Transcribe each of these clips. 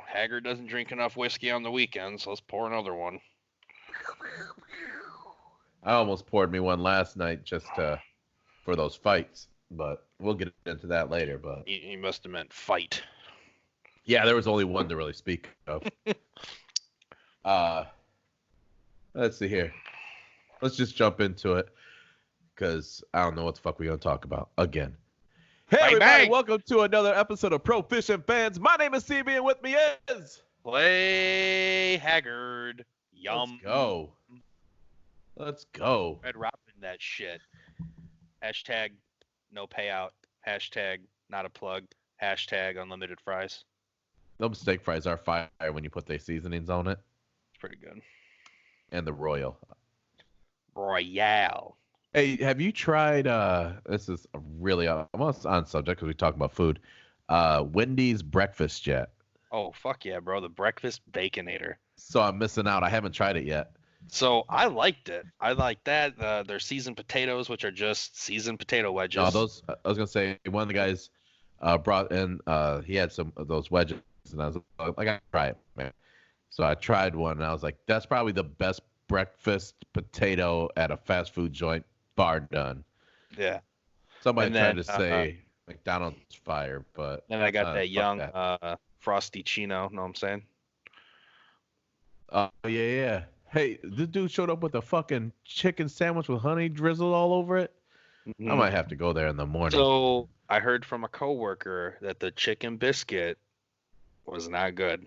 Haggard doesn't drink enough whiskey on the weekends, so let's pour another one. I almost poured me one last night just for those fights, but we'll get into that later. But You must have meant fight. yeah, there was only one to really speak of. Let's see here. Let's just jump into it, because I don't know what the fuck we're going to talk about again. Hey, Bang, everybody, bang. welcome to another episode of Proficient Fans. My name is CB, and with me is... Play Haggard. Yum. Let's go. Red Robin that shit. Hashtag no payout. Hashtag not a plug. Hashtag unlimited fries. Those steak fries are fire when you put the seasonings on it. It's pretty good. And the Royal. Royale. Hey, have you tried, this is really almost on subject because we talk about food, Wendy's breakfast yet? Oh, fuck yeah, bro. The breakfast baconator. So I'm missing out. I haven't tried it yet. So I liked it. I like that. Their seasoned potatoes, which are just seasoned potato wedges. No, those, I was going to say, one of the guys brought in, he had some of those wedges, and I was like, I got to try it, man. So I tried one, and I was like, that's probably the best breakfast potato at a fast food joint, bar done. Yeah. Somebody tried to say McDonald's fire, but... Then I got that young Frosty Chino, know what I'm saying? Oh, yeah. Hey, this dude showed up with a fucking chicken sandwich with honey drizzled all over it. Mm-hmm. I might have to go there in the morning. So I heard from a coworker that the chicken biscuit was not good.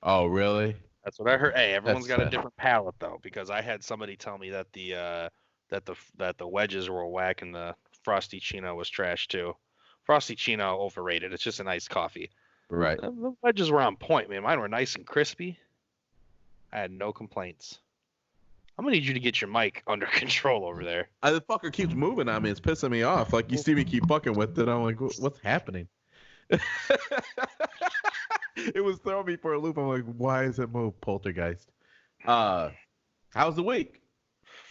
Oh, really? That's what I heard. Hey, everyone's got a different palate though, because I had somebody tell me that the wedges were whack and the Frosty Chino was trash too. Frosty Chino overrated. It's just an iced coffee. Right. The wedges were on point, man. Mine were nice and crispy. I had no complaints. I'm gonna need you to get your mic under control over there. The fucker keeps moving on me. It's pissing me off. Like, you see me keep fucking with it. I'm like, what's happening? It was throwing me for a loop. I'm like, why is it move, poltergeist? How's the week?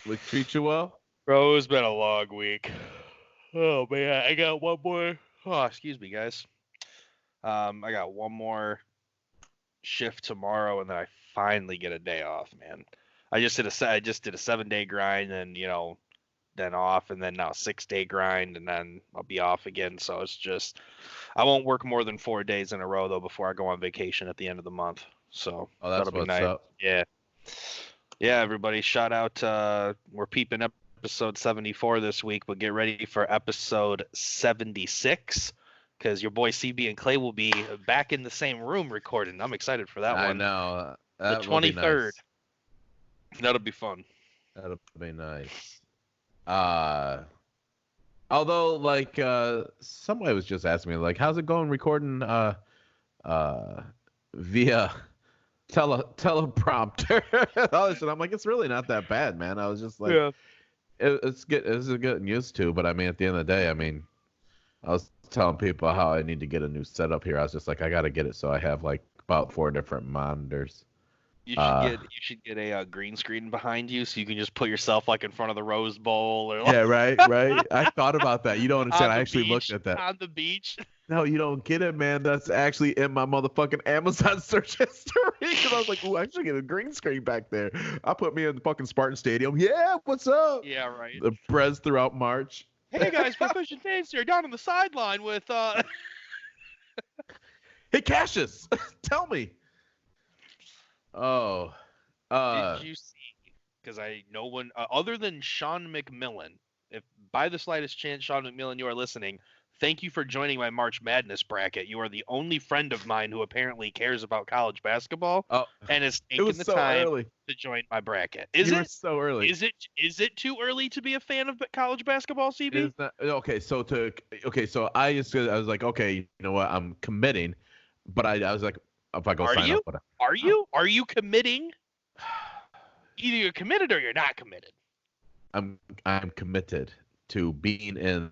Week treat you well? Bro, it's been a long week. Oh man, I got one more. Oh, excuse me, guys. I got one more shift tomorrow, and then I finally get a day off, man. I just did a 7-day grind, and then off, and then now 6-day grind, and then I'll be off again. So it's just, I won't work more than 4 days in a row though before I go on vacation at the end of the month. So that'll be nice. Up. Yeah, everybody, shout out. We're peeping episode 74 this week, but get ready for episode 76. Because your boy CB and Clay will be back in the same room recording. I'm excited for that one. I know. The 23rd. Nice. That'll be fun. That'll be nice. Although, like, somebody was just asking me, like, how's it going recording via teleprompter? I'm like, it's really not that bad, man. I was just like, yeah. It's getting used to. But I mean, at the end of the day, I mean, I was telling people how I need to get a new setup here. I was just like, I got to get it so I have like about 4 different monitors. You should get a green screen behind you so you can just put yourself like in front of the Rose Bowl or like... Yeah, right. I thought about that. You don't understand. I actually looked at that. On the beach. No, you don't get it, man. That's actually in my motherfucking Amazon search history. Because I was like, ooh, I should get a green screen back there. I put me in the fucking Spartan Stadium. Yeah, what's up? Yeah, right. The Prez throughout March. Hey guys, Proficient Fans here, down on the sideline with Hey Cassius, tell me. Oh. Did you see? Because no one other than Sean McMillan, if by the slightest chance Sean McMillan you are listening, thank you for joining my March Madness bracket. You are the only friend of mine who apparently cares about college basketball and has taken the time to join my bracket. You were so early. Is it too early to be a fan of college basketball, CB? So I was like, okay, you know what? I'm committing, but I was like, if I go sign up. Are you committing? Either you're committed or you're not committed. I'm committed to being in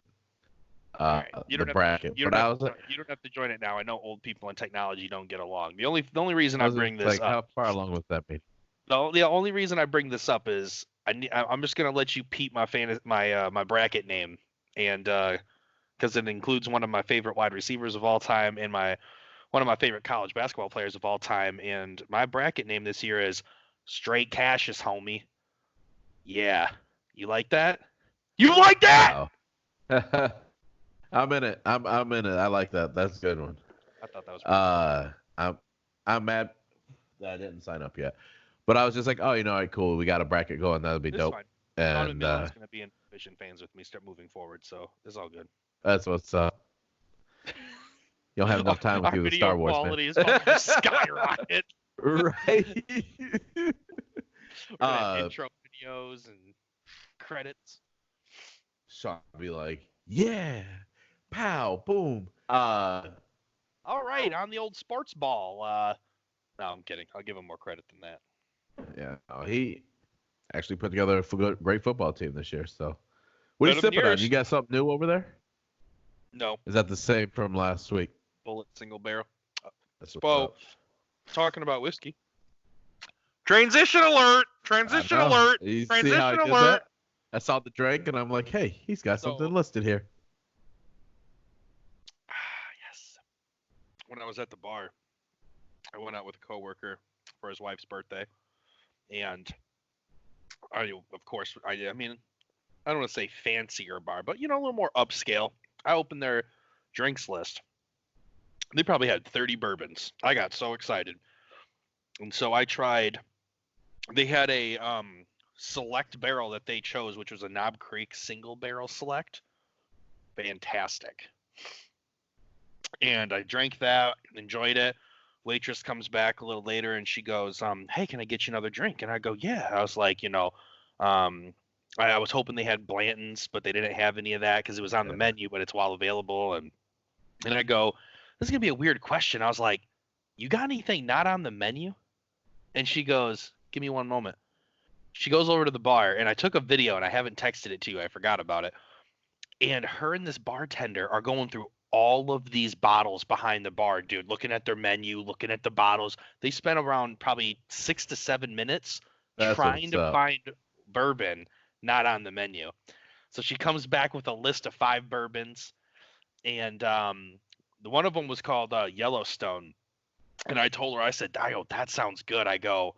right. the bracket. You don't have to join it now. I know old people and technology don't get along. The only reason I bring this up. How far along was that be? The only reason I bring this up is I'm just gonna let you peep my my bracket name, and because it includes one of my favorite wide receivers of all time and one of my favorite college basketball players of all time, and my bracket name this year is Straight Cassius, homie. Yeah. You like that? You like that? Wow. I'm in it. I'm in it. I like that. That's a good one. I thought that was pretty I'm mad that I didn't sign up yet. But I was just like, oh, all right, cool. We got a bracket going. That'll be dope. Fine. And Milan's going to be in Proficient fans with me start moving forward, so it's all good. That's what's up. You don't have enough time with you with Star Wars, quality is going to skyrocket. Right. Intro videos and credits. Sean be like, yeah, pow, boom. All right, on the old sports ball. No, I'm kidding. I'll give him more credit than that. Yeah, he actually put together a great football team this year. So, what are you sipping on? You got something new over there? No. Is that the same from last week? Bullet single barrel. That's what's up. Talking about whiskey. Transition alert! Transition alert! You Transition see how I did alert! that? I saw the drink and I'm like, hey, he's got something listed here. Yes. When I was at the bar, I went out with a coworker for his wife's birthday, and I don't want to say fancier bar, but a little more upscale. I opened their drinks list. They probably had 30 bourbons. I got so excited, and so I tried. They had a select barrel that they chose, which was a Knob Creek single barrel select. Fantastic. And I drank that, enjoyed it. Waitress comes back a little later and she goes, hey, can I get you another drink? And I go, yeah. I was like, I was hoping they had Blanton's, but they didn't have any of that because it was on the menu, but it's while available. And I go, this is going to be a weird question. I was like, you got anything not on the menu? And she goes, give me one moment. She goes over to the bar, and I took a video, and I haven't texted it to you. I forgot about it. And her and this bartender are going through all of these bottles behind the bar, dude, looking at their menu, looking at the bottles. They spent around probably 6 to 7 minutes trying to find bourbon not on the menu. So she comes back with a list of 5 bourbons, and one of them was called Yellowstone. And I told her, I said, Dio, that sounds good. I go,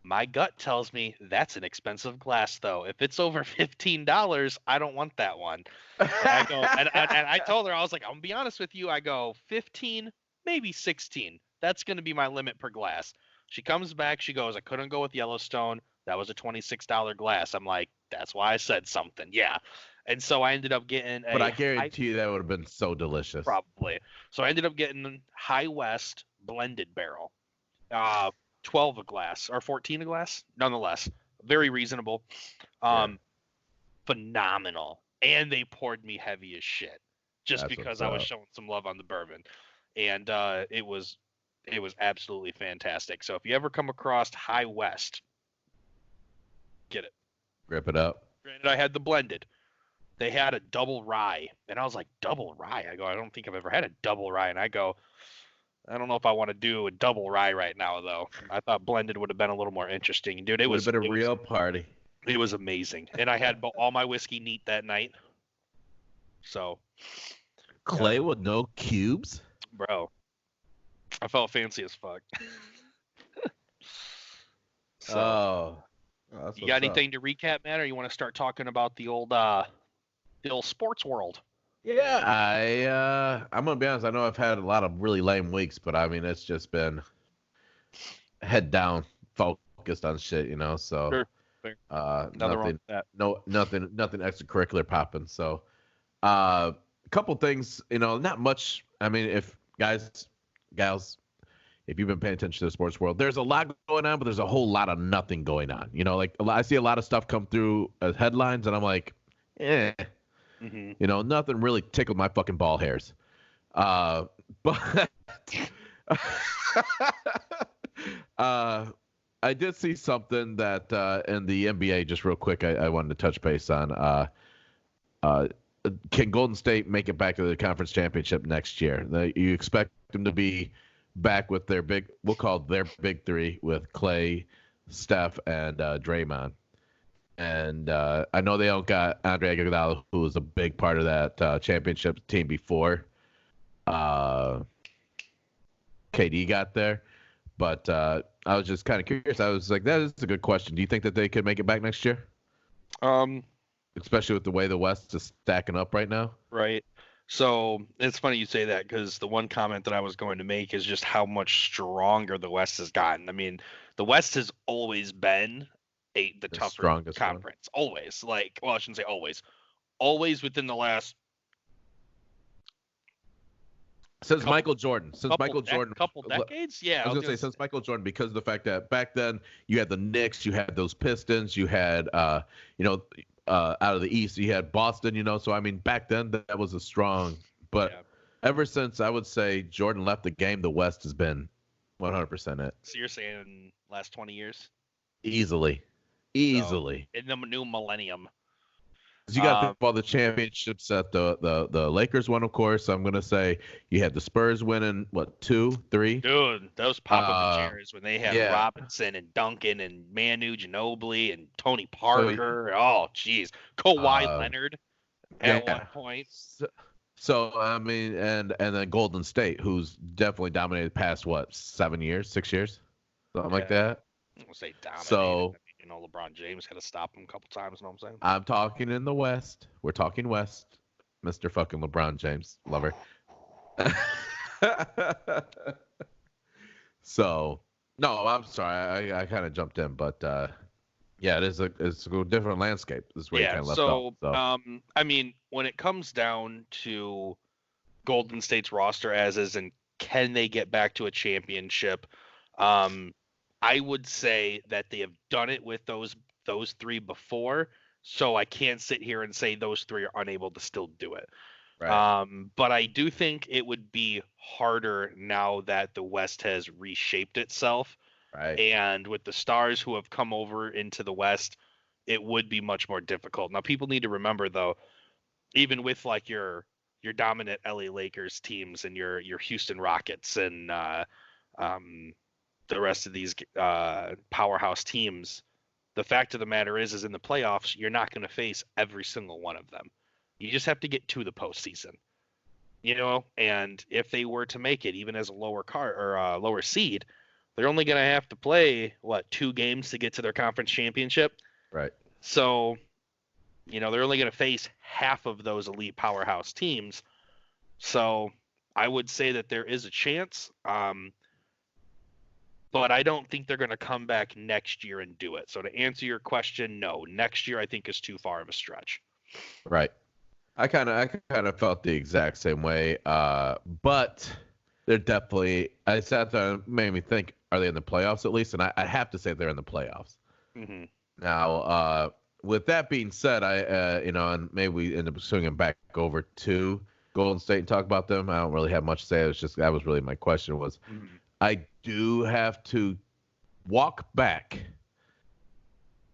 my gut tells me that's an expensive glass, though. If it's over $15, I don't want that one. And I go, and I told her, I was like, I'm gonna be honest with you. I go 15, maybe 16. That's gonna be my limit per glass. She comes back. She goes, I couldn't go with Yellowstone. That was a $26 glass. I'm like, that's why I said something. Yeah. And so I ended up getting But I guarantee you that would have been so delicious. Probably. So I ended up getting High West blended barrel. 12 a glass or 14 a glass, nonetheless, very reasonable. Phenomenal. And they poured me heavy as shit just because I was showing some love on the bourbon. And it was absolutely fantastic. So if you ever come across High West, get it. Rip it up. Granted, I had the blended. They had a double rye, and I was like, double rye? I go, I don't think I've ever had a double rye. And I go, I don't know if I want to do a double rye right now, though. I thought blended would have been a little more interesting. Dude, it would have been a real party. It was amazing. And I had all my whiskey neat that night. So. Clay with no cubes? Bro. I felt fancy as fuck. So, you got anything to recap, man, or you want to start talking about the old sports world? Yeah, I'm gonna be honest. I know I've had a lot of really lame weeks, but I mean, it's just been head down, focused on shit, So, sure. nothing extracurricular popping. So, a couple things, not much. I mean, if gals, if you've been paying attention to the sports world, there's a lot going on, but there's a whole lot of nothing going on. Like I see a lot of stuff come through as headlines, and I'm like, Mm-hmm. Nothing really tickled my fucking ball hairs. But I did see something that in the NBA, just real quick, I wanted to touch base on. Can Golden State make it back to the conference championship next year? You expect them to be back with we'll call their big three with Clay, Steph, and Draymond. And I know they don't got Andre Iguodala, who was a big part of that championship team before. KD got there. But I was just kind of curious. I was like, that is a good question. Do you think that they could make it back next year? Especially with the way the West is stacking up right now. Right. So it's funny you say that, because the one comment that I was going to make is just how much stronger the West has gotten. I mean, the West has always been the tougher strongest conference. One. Always. Like, well, I shouldn't say always. Always within the last Michael Jordan. Couple decades? Yeah. I was gonna say since Michael Jordan, because of the fact that back then you had the Knicks, you had those Pistons, you had out of the East you had Boston, so I mean back then that was a strong, but ever since I would say Jordan left the game, the West has been 100% it. So you're saying last 20 years? Easily. So, in the new millennium. You got all the championships that the Lakers won, of course. I'm gonna say you had the Spurs winning 2, 3. Dude, those pop-up chairs when they had Robinson and Duncan and Manu Ginobili and Tony Parker. Oh, jeez, Kawhi Leonard at one point. So I mean, and then Golden State, who's definitely dominated past 6 years, something like that. I don't say dominated. So. LeBron James had to stop him a couple times. You know what I'm saying? I'm talking in the West. We're talking West, Mr. fucking LeBron James lover. So, no, I'm sorry. I kind of jumped in, but it's a different landscape. This is where you kind of left off. So, I mean, when it comes down to Golden State's roster as is, and can they get back to a championship? I would say that they have done it with those three before, so I can't sit here and say those three are unable to still do it. Right. But I do think it would be harder now that the West has reshaped itself. Right. And with the stars who have come over into the West, it would be much more difficult. Now, people need to remember, though, even with like your dominant LA Lakers teams and your Houston Rockets and the rest of these powerhouse teams, the fact of the matter is in the playoffs, you're not going to face every single one of them. You just have to get to the postseason, and if they were to make it, even as a lower seed, they're only going to have to play 2 games to get to their conference championship. Right. So, they're only going to face half of those elite powerhouse teams. So I would say that there is a chance. But I don't think they're going to come back next year and do it. So to answer your question, no. Next year I think is too far of a stretch. Right. I kind of felt the exact same way. But they're definitely. I sat there and made me think: are they in the playoffs at least? And I have to say they're in the playoffs. Mm-hmm. Now, with that being said, and maybe we end up swinging back over to Golden State and talk about them. I don't really have much to say. It was just that was really my question was. Mm-hmm. I do have to walk back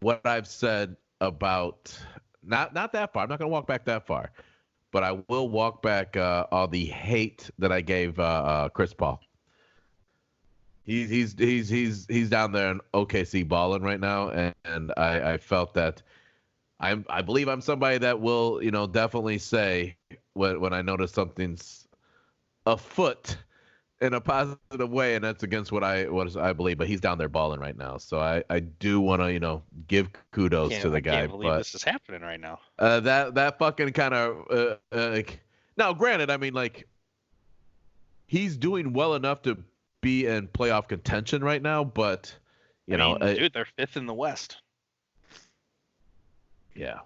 what I've said about not that far. I'm not going to walk back that far, but I will walk back all the hate that I gave Chris Paul. He's down there in OKC balling right now, and I felt that I believe I'm somebody that will definitely say when I notice something's afoot in a positive way, and that's against what I believe. But he's down there balling right now, so I do want to give kudos to the guy. I can't believe this is happening right now. That fucking kind of now, granted, I mean he's doing well enough to be in playoff contention right now, but dude, they're 5th in the West. Yeah,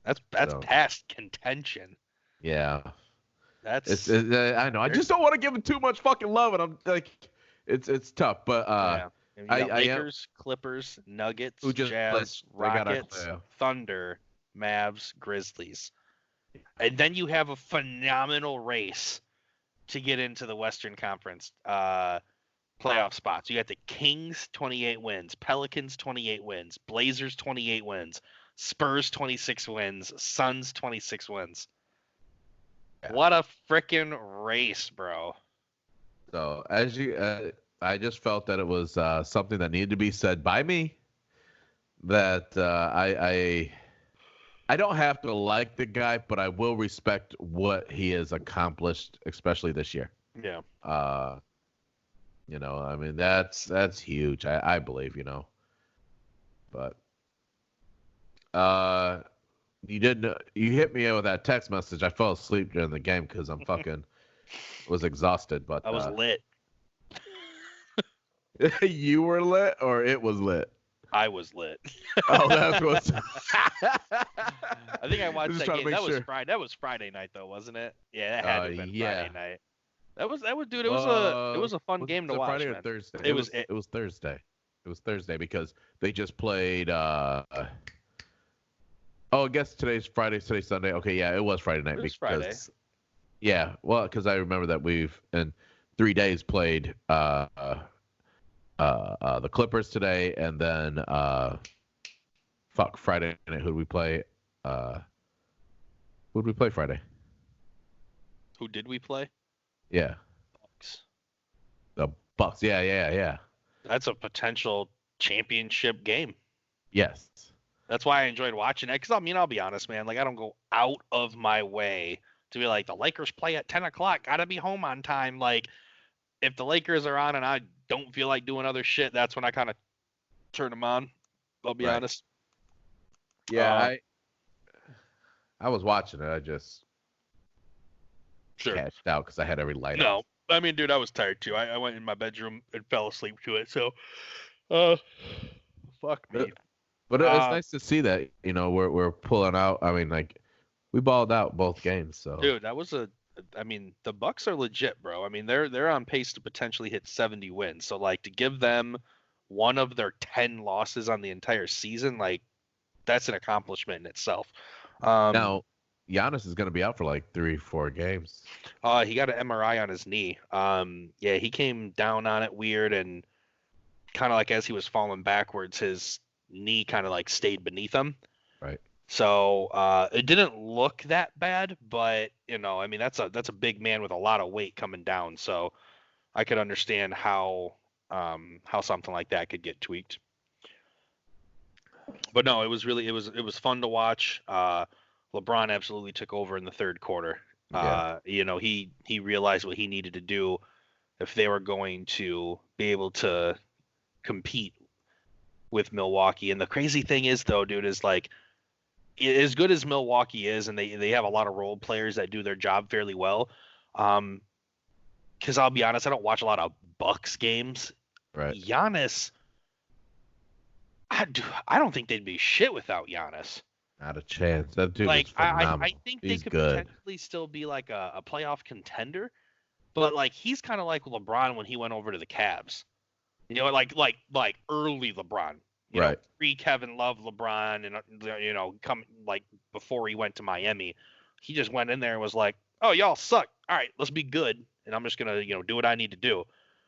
that's past contention. Yeah. That's I know. I just don't want to give him too much fucking love, and I'm like, it's tough. But Lakers, Clippers, Nuggets, Jazz, Rockets, Thunder, Mavs, Grizzlies, and then you have a phenomenal race to get into the Western Conference playoff spots. You got the Kings 28 wins, Pelicans 28 wins, Blazers 28 wins, Spurs 26 wins, Suns 26 wins. What a freaking race, bro. So, as I just felt that it was something that needed to be said by me. That I don't have to like the guy, but I will respect what he has accomplished, especially this year. Yeah. You know, I mean, that's huge. I believe, you know. But you hit me with that text message. I fell asleep during the game because I'm fucking was exhausted. But I was lit. you were lit or it was lit? I was lit. Oh, that's what's. I think I watched that game. Sure. That was Friday night though, wasn't it? Yeah, that had to have been Friday night. That was dude. It was a fun game to watch. Friday man. or Thursday? It was Thursday. It was Thursday because they just played. Oh, I guess today's Friday. Today's Sunday. Okay, yeah, it was Friday night. It was Friday. Yeah, well, because I remember that we've in 3 days played the Clippers today, and then Friday night. Who did we play? Who did we play Friday? Who did we play? Yeah. Bucks. The Bucks. Yeah. That's a potential championship game. Yes. That's why I enjoyed watching it. Because I'll be honest, man. Like I don't go out of my way to be like the Lakers play at 10 o'clock. Gotta be home on time. Like if the Lakers are on and I don't feel like doing other shit, that's when I kind of turn them on. I'll be honest. Yeah, I was watching it. I just cashed out because I had every light on. No, I mean, dude, I was tired too. I went in my bedroom and fell asleep to it. So, fuck me. But it's nice to see that, you know, we're pulling out. I mean, like we balled out both games. So, dude, I mean, the Bucks are legit, bro. I mean, they're on pace to potentially hit 70 wins. So, like, to give them one of their 10 losses on the entire season, like, that's an accomplishment in itself. Now, Giannis is going to be out for like 3-4 games. He got an MRI on his knee. Yeah, he came down on it weird, and kind of like as he was falling backwards, his knee kind of like stayed beneath him. Right. So it didn't look that bad, but you know, I mean, that's a big man with a lot of weight coming down. So I could understand how something like that could get tweaked. But no, it was fun to watch. LeBron absolutely took over in the third quarter. Yeah. You know, he realized what he needed to do if they were going to be able to compete with Milwaukee. And the crazy thing is, though, dude, is like as good as Milwaukee is, and they have a lot of role players that do their job fairly well. Because I'll be honest, I don't watch a lot of Bucks games. Right. Giannis, I don't think they'd be shit without Giannis. Not a chance. That dude like is phenomenal. I think they could potentially still be like a playoff contender, but like he's kind of like LeBron when he went over to the Cavs. You know, like early LeBron. You know, pre-Kevin Love LeBron, and you know, come like before he went to Miami, he just went in there and was like, "Oh, y'all suck. All right, let's be good, and I'm just gonna do what I need to do."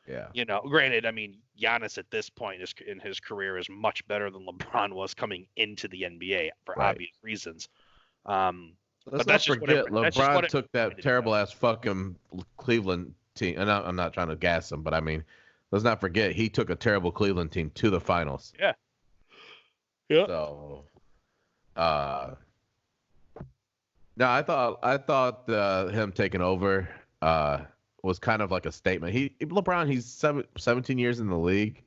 Yeah. You know, granted, I mean, Giannis at this point in his career is much better than LeBron was coming into the NBA for obvious reasons. Let's not forget, LeBron took that terrible ass fucking Cleveland team, and I'm not trying to gas him, but I mean, let's not forget he took a terrible Cleveland team to the finals. Yeah. Yeah. So, no, I thought him taking over was kind of like a statement. LeBron, he's 17 years in the league,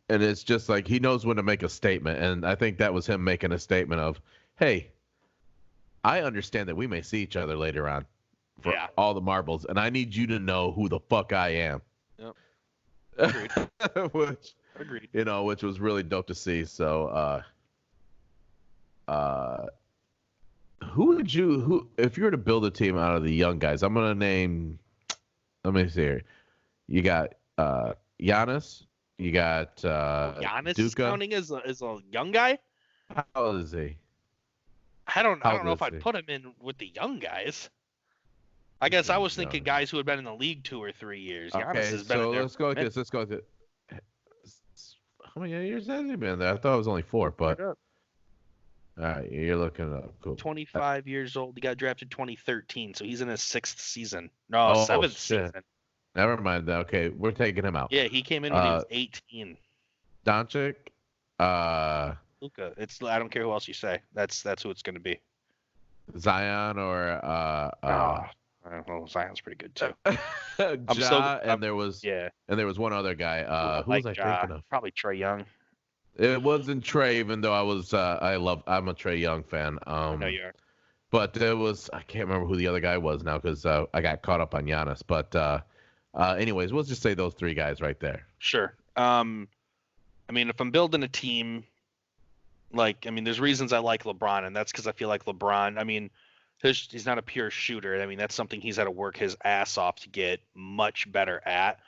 and it's just like he knows when to make a statement. And I think that was him making a statement of, "Hey, I understand that we may see each other later on for all the marbles, and I need you to know who the fuck I am." Yep. Agreed. Agreed. You know, which was really dope to see. So, who if you were to build a team out of the young guys, I'm gonna name. Let me see here. You got Giannis. You got Giannis Duka. Is counting as a young guy. How old is he? I don't know if I'd put him in with the young guys. I guess I was thinking guys who had been in the league 2 or 3 years. Giannis has been in there. Let's go with this. How many years has he been there? I thought it was only 4, but all right, you're looking up. Cool. 25 years old. He got drafted 2013, so he's in his 6th season. No, 7th season. Never mind. Okay, we're taking him out. Yeah, he came in when he was 18. Doncic. Luka. I don't care who else you say. That's who it's going to be. Zion or I Well, Zion's pretty good too. And there was one other guy. Who was I thinking of? Probably Trae Young. It wasn't Trae, even though I'm a Trae Young fan. I know you are. But there was, I can't remember who the other guy was now because I got caught up on Giannis. But anyways, we'll just say those three guys right there. Sure. I mean, if I'm building a team, there's reasons I like LeBron, and that's because I feel like LeBron, he's not a pure shooter. I mean, that's something he's had to work his ass off to get much better at.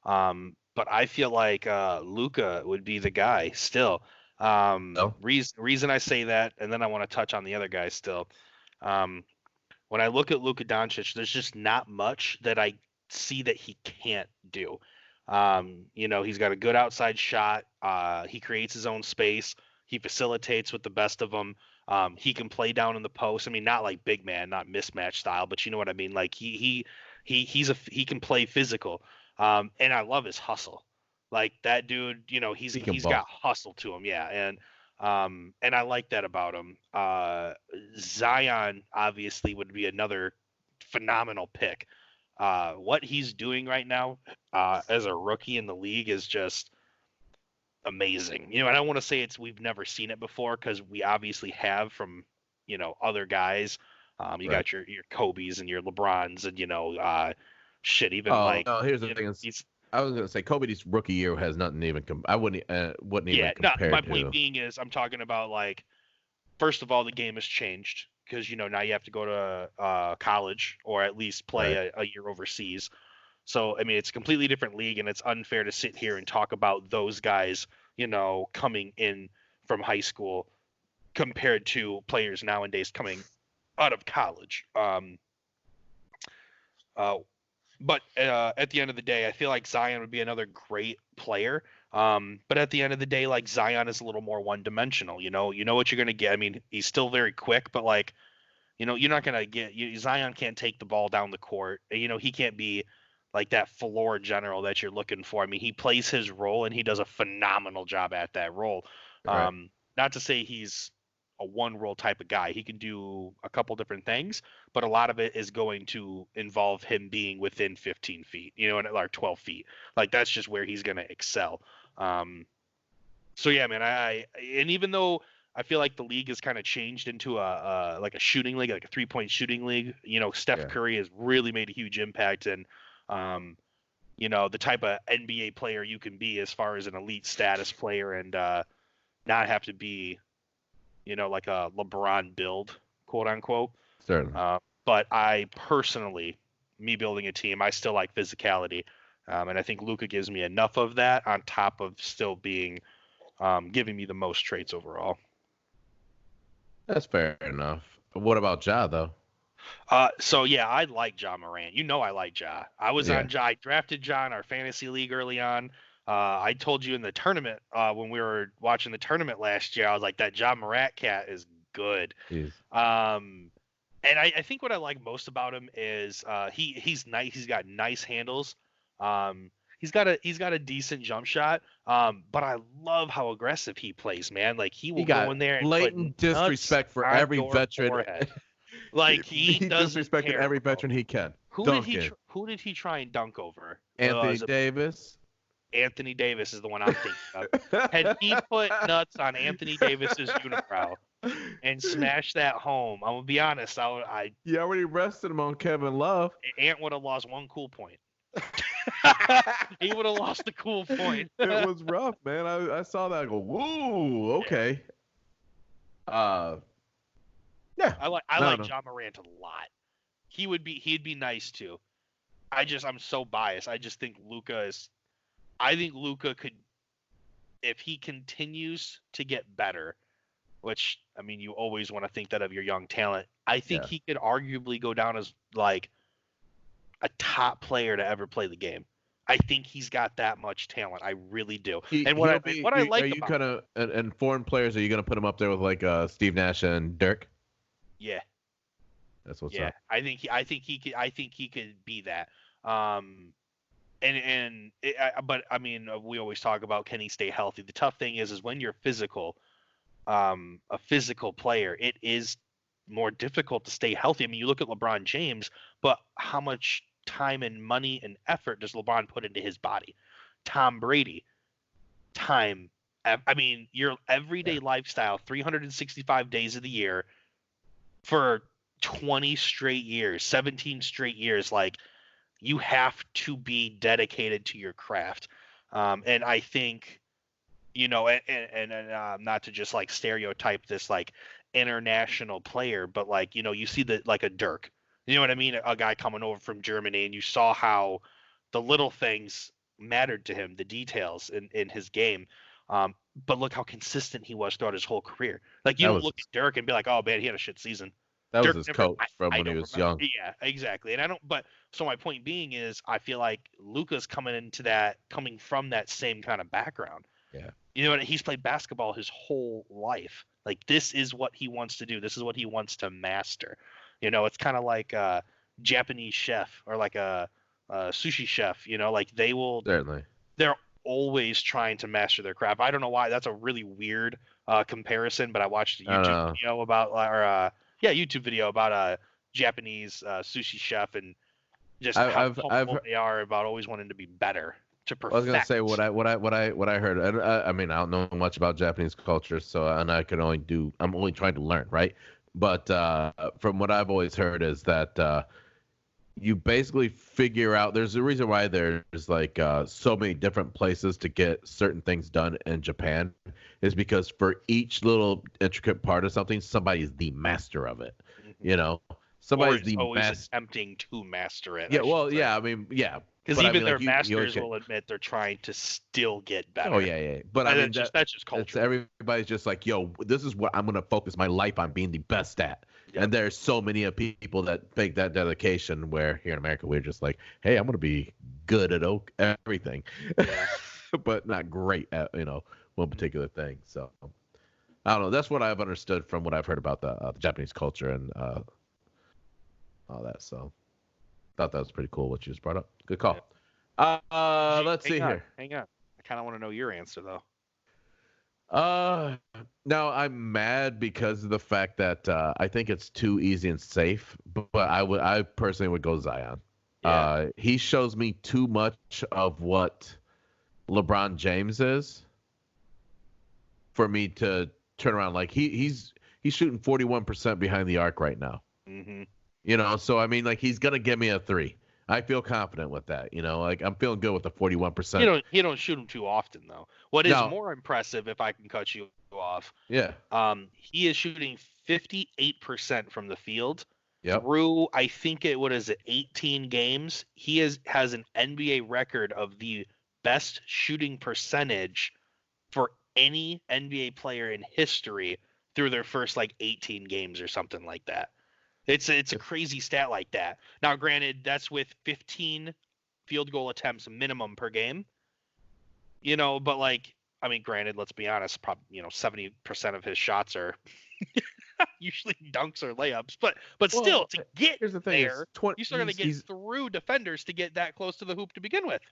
But I feel like Luka would be the guy still. Reason I say that, and then I want to touch on the other guys still. When I look at Luka Doncic, there's just not much that I see that he can't do. He's got a good outside shot. He creates his own space. He facilitates with the best of them. He can play down in the post. I mean, not like big man, not mismatch style, but you know what I mean. Like he can play physical. And I love his hustle. Like that dude, he's got hustle to him, yeah. And I like that about him. Zion obviously would be another phenomenal pick. What he's doing right now as a rookie in the league is just amazing. I don't want to say we've never seen it before because we obviously have from other guys. You got your Kobe's and your LeBrons and here's the thing. I was gonna say Kobe's rookie year has nothing even. I wouldn't even compare. My point being is I'm talking about first of all the game has changed because now you have to go to college or at least play a year overseas. So I mean it's a completely different league and it's unfair to sit here and talk about those guys coming in from high school compared to players nowadays coming out of college. But at the end of the day, I feel like Zion would be another great player. But at the end of the day, Zion is a little more one-dimensional. You know what you're gonna get. I mean, he's still very quick, but you're not gonna get. Zion can't take the ball down the court. He can't be like that floor general that you're looking for. I mean, he plays his role and he does a phenomenal job at that role. Right. Not to say he's a one role type of guy. He can do a couple different things, but a lot of it is going to involve him being within 15 feet, and 12 feet. That's just where he's going to excel. So yeah, man, and even though I feel like the league has kind of changed into a shooting league, like a 3-point shooting league, Steph Curry has really made a huge impact and the type of NBA player you can be as far as an elite status player and not have to be like a LeBron build, quote unquote. Certainly. But I personally, me building a team, I still like physicality. And I think Luka gives me enough of that on top of still being, giving me the most traits overall. That's fair enough. What about Ja, though? So yeah, I like Ja Morant. I like Ja. I was on Ja. I drafted Ja in our fantasy league early on. I told you in the tournament when we were watching the tournament last year, I was like, that Ja Morant cat is good. Jeez. And I think what I like most about him is he's nice. He's got nice handles. He's got a decent jump shot. But I love how aggressive he plays, man. He will go in there and blatant disrespect for every veteran. He disrespecting every veteran he can. Who did he try and dunk over? Anthony Davis. Anthony Davis is the one I'm thinking of. Had he put nuts on Anthony Davis's unibrow and smashed that home, I'm gonna be honest. You already rested him on Kevin Love. Ant would have lost one cool point. He would have lost the cool point. It was rough, man. I saw that. I go, whoa, okay. Yeah. I like Ja Morant a lot. He'd be nice too. I'm so biased. I just think Luka could, if he continues to get better, which I mean you always want to think that of your young talent. I think he could arguably go down as a top player to ever play the game. I think he's got that much talent. I really do. Are you gonna and foreign players? Are you gonna put him up there with Steve Nash and Dirk? Yeah, that's what's up. I think he could be that. But I mean, we always talk about can he stay healthy? The tough thing is when you're physical, a physical player, it is more difficult to stay healthy. I mean, you look at LeBron James, but how much time and money and effort does LeBron put into his body? Tom Brady, time. I mean, your everyday lifestyle, 365 days of the year for 20 straight years, 17 straight years, like you have to be dedicated to your craft. And I think, and not to just like stereotype this like international player, but like, you see that like a Dirk, you know what I mean? A guy coming over from Germany, and you saw how the little things mattered to him, the details in his game. But look how consistent he was throughout his whole career. Like you don't look at Dirk and be like, oh man, he had a shit season. That Dirk was his coach from when he was young. Yeah, exactly. And I don't. But so my point being is, I feel like Luka's coming from that same kind of background. Yeah. You know what? He's played basketball his whole life. Like this is what he wants to do. This is what he wants to master. It's kind of like a Japanese chef or like a sushi chef. Like they will. Certainly. They're always trying to master their craft. I don't know why. That's a really weird comparison, but I watched a YouTube video about YouTube video about a Japanese sushi chef and just how humble they are about always wanting to be better, to perfect. I was gonna say what I heard. I mean, I don't know much about Japanese culture, so I'm only trying to learn, right? But from what I've always heard is that you basically figure out. There's a reason why there's like so many different places to get certain things done in Japan, is because for each little intricate part of something, somebody's the master of it. Somebody's the always attempting to master it. Yeah, well, yeah, I mean, yeah. Because even their masters will admit they're trying to still get better. Oh yeah. But I mean, that's just culture. Everybody's just like, yo, this is what I'm gonna focus my life on being the best at. Yep. And there's so many people that make that dedication. Where here in America, we're just like, hey, I'm gonna be good at everything, but not great at one particular thing. So I don't know. That's what I've understood from what I've heard about the Japanese culture and all that. So thought that was pretty cool what you just brought up. Good call. Let's see here. Hang on. I kind of want to know your answer though. Now I'm mad because of the fact that I think it's too easy and safe. But I personally would go Zion. Yeah. He shows me too much of what LeBron James is for me to turn around. Like he's shooting 41% behind the arc right now. Mm-hmm. So I mean, like he's gonna give me a 3. I feel confident with that. Like I'm feeling good with the 41%. You don't shoot him too often though. What is more impressive, if I can cut you off? Yeah. He is shooting 58% from the field. Yep. Through I think it 18 games. He has an NBA record of the best shooting percentage for any NBA player in history through their first 18 games or something like that. It's a crazy stat like that. Now, granted, that's with 15 field goal attempts minimum per game. But I mean, granted, let's be honest, probably 70% of his shots are usually dunks or layups. But still, to get here's the thing, there, you still got to get through defenders to get that close to the hoop to begin with.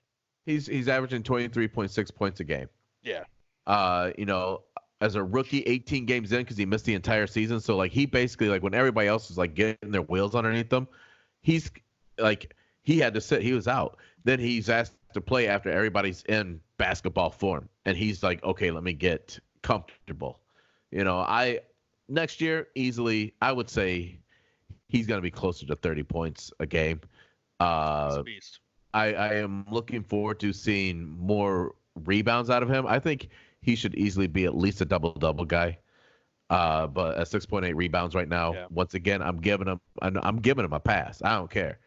He's averaging 23.6 points a game. Yeah. As a rookie, 18 games in because he missed the entire season. So he basically when everybody else was getting their wheels underneath them, he's he had to sit. He was out. Then he's asked to play after everybody's in basketball form, and he's like, okay, let me get comfortable. Next year easily, I would say he's gonna be closer to 30 points a game. I am looking forward to seeing more rebounds out of him. I think he should easily be at least a double-double guy. But at 6.8 rebounds right now, once again, I'm giving him a pass. I don't care.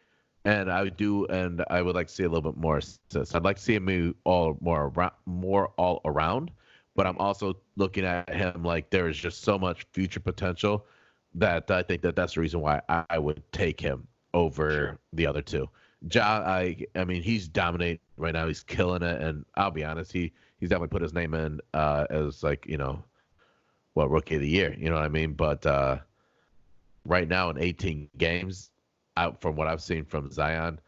And I would like to see a little bit more assists. I'd like to see him more all around. But I'm also looking at him like there is just so much future potential that I think that's the reason why I would take him over the other two. Ja, I mean, he's dominating right now. He's killing it, and I'll be honest, he's definitely put his name in as rookie of the year. You know what I mean? But right now in 18 games, from what I've seen from Zion,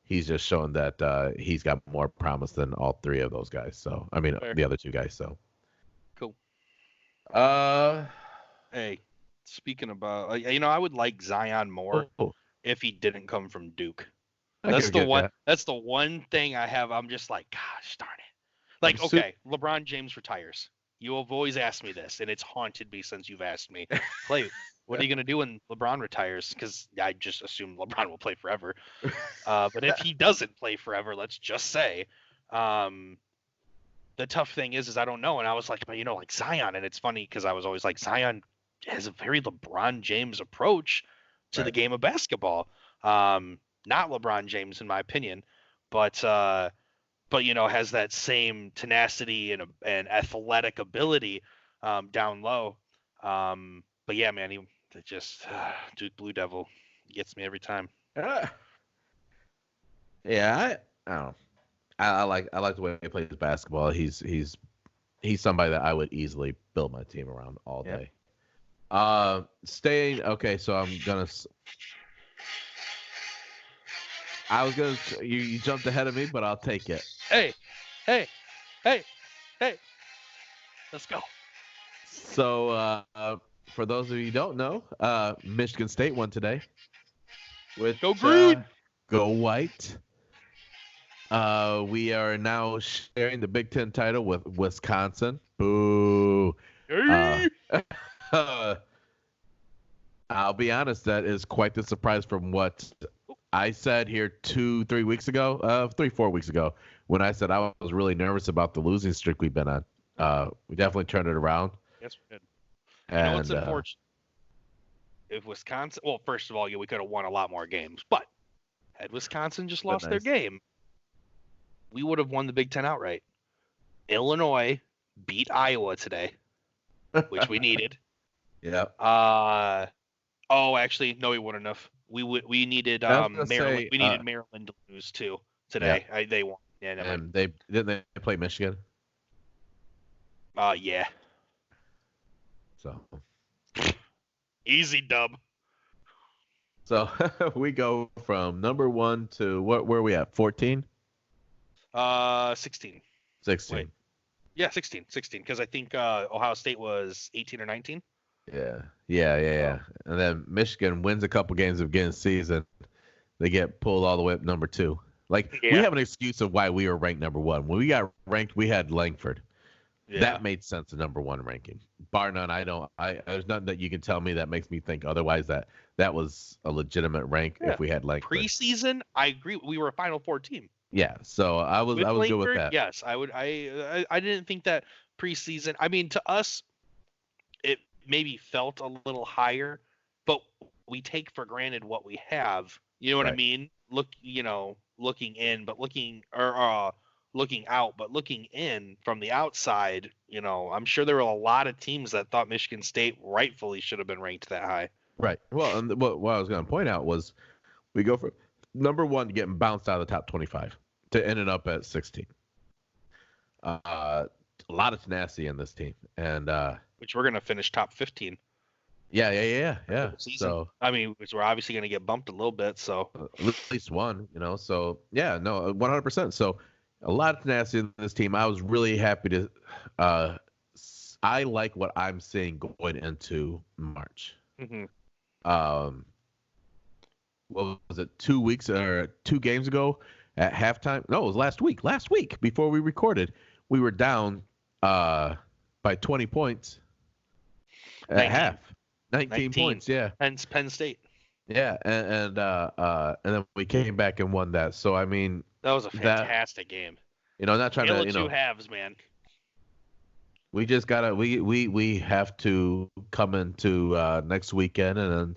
he's just showing that he's got more promise than all three of those guys. So I mean, the other two guys. So cool. Hey, Speaking about, I would like Zion more if he didn't come from Duke. That's the one. That's the one thing I have. I'm just like, gosh darn it. Like, okay, LeBron James retires. You have always asked me this, and it's haunted me since you've asked me. Clay, what are you gonna do when LeBron retires? Because I just assume LeBron will play forever. But if he doesn't play forever, let's just say, the tough thing is I don't know. And I was like, like Zion, and it's funny because I was always like, Zion has a very LeBron James approach to the game of basketball. Not LeBron James in my opinion, but has that same tenacity and athletic ability down low. But yeah, man, Duke Blue Devil gets me every time. Yeah, I don't know. I like the way he plays basketball. He's somebody that I would easily build my team around all day. Okay, so you jumped ahead of me, but I'll take it. Hey, let's go. So, for those of you who don't know, Michigan State won today. Go green! Go white. We are now sharing the Big Ten title with Wisconsin. Boo! I'll be honest, that is quite the surprise from what I said here 4 weeks ago, when I said I was really nervous about the losing streak we've been on. We definitely turned it around. Yes, we did. And what's unfortunate? If Wisconsin, well, first of all, we could have won a lot more games, but had Wisconsin just lost their game, we would have won the Big Ten outright. Illinois beat Iowa today, which we needed. Yeah. Actually, no, we wouldn't have. We needed Maryland. We needed Maryland to lose too today. Yeah. They won. Yeah. No, and they play Michigan. Yeah. So. Easy dub. So we go from number 1 to where are we at? 14? 16. 16. Wait. Yeah, 16. Because I think Ohio State was 18 or 19. Yeah. And then Michigan wins a couple games of the season. They get pulled all the way up number 2. We have an excuse of why we were ranked number 1. When we got ranked, we had Langford. Yeah. That made sense, the number 1 ranking. Bar none, there's nothing that you can tell me that makes me think otherwise that was a legitimate rank if we had Langford. Preseason, I agree. We were a Final Four team. Yeah, so I was Langford, good with that. Yes, I would. I didn't think that preseason. I mean, to us, it maybe felt a little higher, but we take for granted what we have. You know what I mean? Looking in, but looking out, but looking in from the outside, I'm sure there were a lot of teams that thought Michigan State rightfully should have been ranked that high. Right. Well, and what I was going to point out was we go from number 1 to getting bounced out of the top 25 to ending up at 16. A lot of tenacity in this team, and which we're going to finish top 15. Yeah. So I mean, we're obviously going to get bumped a little bit. So at least one, So yeah, no, 100%. So a lot of tenacity in this team. I was really happy to. I like what I'm seeing going into March. Mm-hmm. What was it? 2 weeks or 2 games ago at halftime? No, it was last week. Last week before we recorded, we were down by 20 points at half. 19 points, yeah. Penn State. Yeah, and then we came back and won that. So I mean, that was a fantastic game. Not trying to, two halves, man. We just gotta we have to come into next weekend and then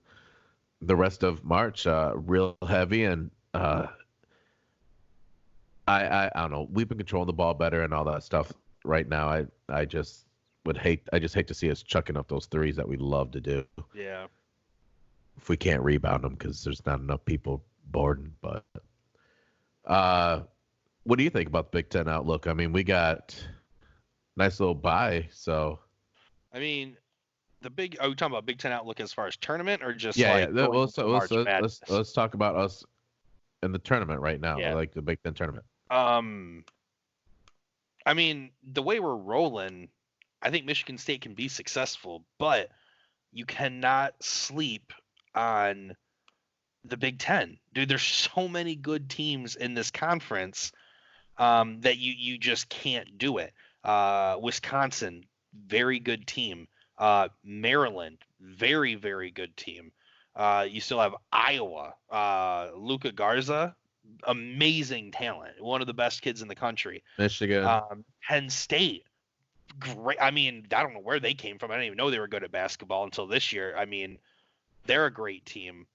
the rest of March real heavy, and I don't know. We've been controlling the ball better and all that stuff right now. I just hate to see us chucking up those threes that we love to do. Yeah. If we can't rebound them because there's not enough people boarding. But what do you think about the Big Ten outlook? I mean, we got nice little bye. So, I mean, are we talking about Big Ten outlook as far as tournament or just let's talk about us in the tournament right now, like the Big Ten tournament. I mean, the way we're rolling, I think Michigan State can be successful, but you cannot sleep on the Big Ten. Dude, there's so many good teams in this conference that you just can't do it. Wisconsin, very good team. Maryland, very, very good team. You still have Iowa. Luca Garza, amazing talent. One of the best kids in the country. Michigan. Penn State, great. I mean, I don't know where they came from. I didn't even know they were good at basketball until this year. I mean, they're a great team.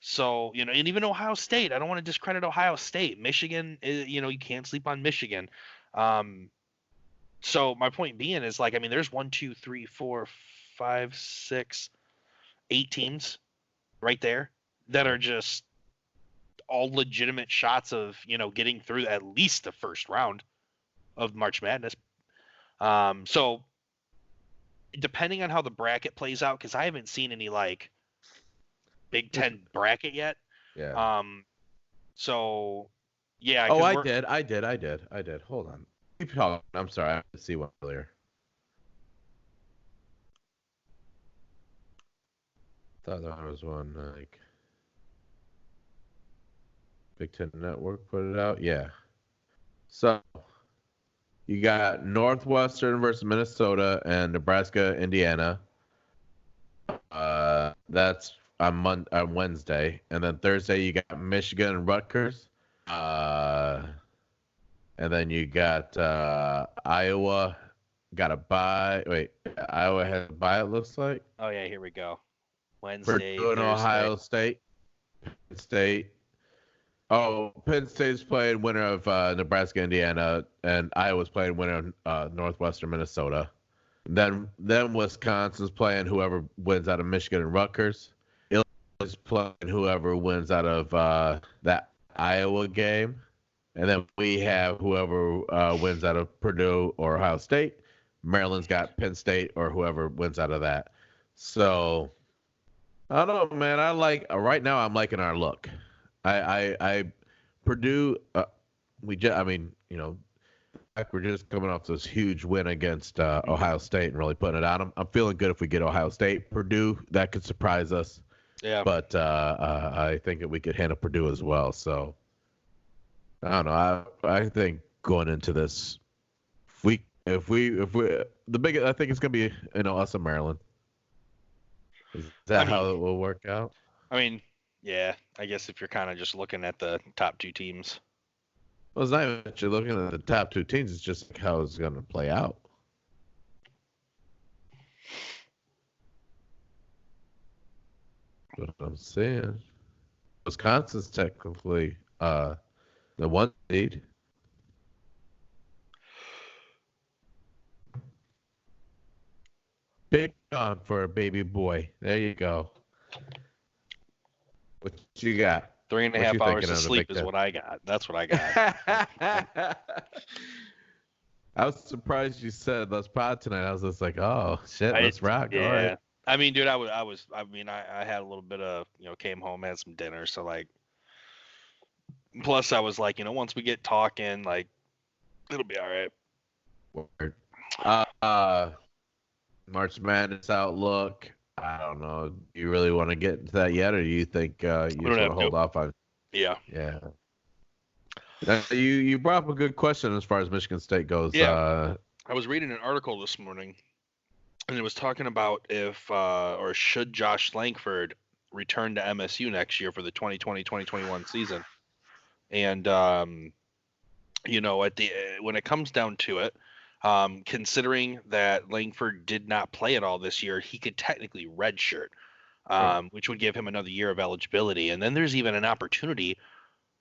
So, and even Ohio State, I don't want to discredit Ohio State. Michigan, you can't sleep on Michigan. So my point being is like, I mean, there's 1, 2, 3, 4, 5, 6, 8 teams right there that are just all legitimate shots of, getting through at least the first round of March Madness. So depending on how the bracket plays out, because I haven't seen any like Big Ten bracket yet. Yeah. So yeah. Oh, I did. Hold on. Keep talking. I'm sorry. I have to see one earlier. Thought there was one like Big Ten Network put it out. Yeah. So you got Northwestern versus Minnesota and Nebraska, Indiana. That's on Wednesday, and then Thursday you got Michigan and Rutgers. And then you got Iowa. Got a bye. Wait, Iowa has a bye. It looks like. Oh yeah, here we go. Wednesday. Purdue and Ohio State. Oh, Penn State's playing winner of Nebraska, Indiana, and Iowa's playing winner of Northwestern, Minnesota. Then Wisconsin's playing whoever wins out of Michigan and Rutgers. Illinois is playing whoever wins out of that Iowa game. And then we have whoever wins out of Purdue or Ohio State. Maryland's got Penn State or whoever wins out of that. So I don't know, man. Right now I'm liking our look. I Purdue. We're just coming off this huge win against Ohio State and really putting it on them. I'm feeling good if we get Ohio State. Purdue, that could surprise us. Yeah. But I think that we could handle Purdue as well. So I don't know. I think going into this, if we the biggest, I think it's gonna be us and Maryland. Is that how it will work out? I mean, yeah. I guess if you're kind of just looking at the top 2 teams. Well, it's not even that you're looking at the top 2 teams. It's just how it's going to play out. That's what I'm saying. Wisconsin's technically the 1 seed. Big on for a baby boy. There you go. What you got? 3.5 hours of sleep is what I got. That's what I got. I was surprised you said let's pod tonight. I was just like, oh shit, let's rock. Yeah. All right. I mean, dude, I had a little bit of, came home, had some dinner. So like, plus I was like, once we get talking, like, it'll be all right. Word. March Madness outlook. I don't know. Do you really want to get into that yet, or do you think you just want to hold off on? Yeah. Yeah. Now, you brought up a good question as far as Michigan State goes. Yeah. I was reading an article this morning, and it was talking about if or should Josh Langford return to MSU next year for the 2020-2021 season. And when it comes down to it, considering that Langford did not play at all this year, he could technically redshirt, which would give him another year of eligibility. And then there's even an opportunity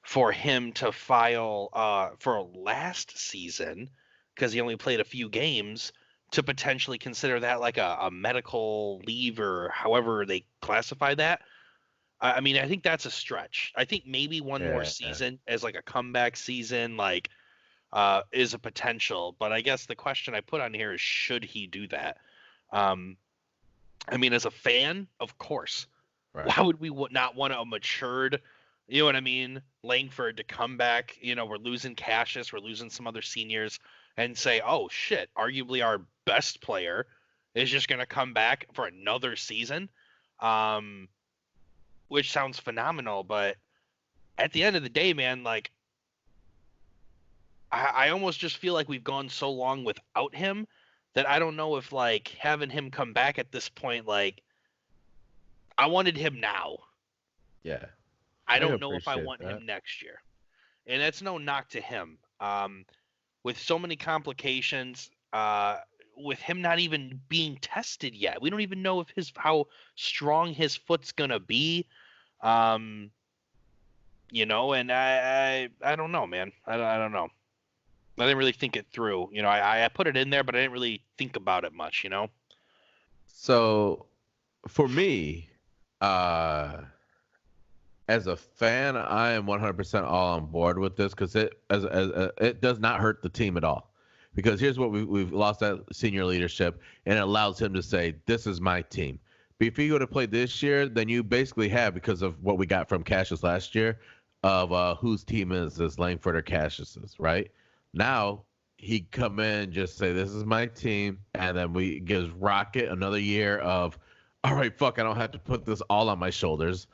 for him to file for last season, because he only played a few games, to potentially consider that like a medical leave or however they classify that. I mean, I think that's a stretch. I think maybe one more season as like a comeback season, like is a potential. But I guess the question I put on here is, should he do that? I mean, as a fan, of course. Right. Why would we not want a matured, you know what I mean, Langford to come back? We're losing Cassius, we're losing some other seniors, and say, oh shit, arguably our best player is just going to come back for another season, which sounds phenomenal. But at the end of the day, man, like, I almost just feel like we've gone so long without him that I don't know if, like, having him come back at this point, like, I wanted him now. Yeah. I don't know if I want him next year. And that's no knock to him. With so many complications, with him not even being tested yet, we don't even know if how strong his foot's gonna be. You know, and I don't know, man. I don't know. I didn't really think it through. You know, I put it in there, but I didn't really think about it much. You know. So, for me, as a fan, I am 100% all on board with this because it does not hurt the team at all. Because here's what we've lost that senior leadership, and it allows him to say, "This is my team." But if you go to play this year, then you basically have, because of what we got from Cassius last year, of whose team is this, Langford or Cassius's, right? Now he come in and just say, "This is my team," and then we gives Rocket another year of, "All right, fuck, I don't have to put this all on my shoulders."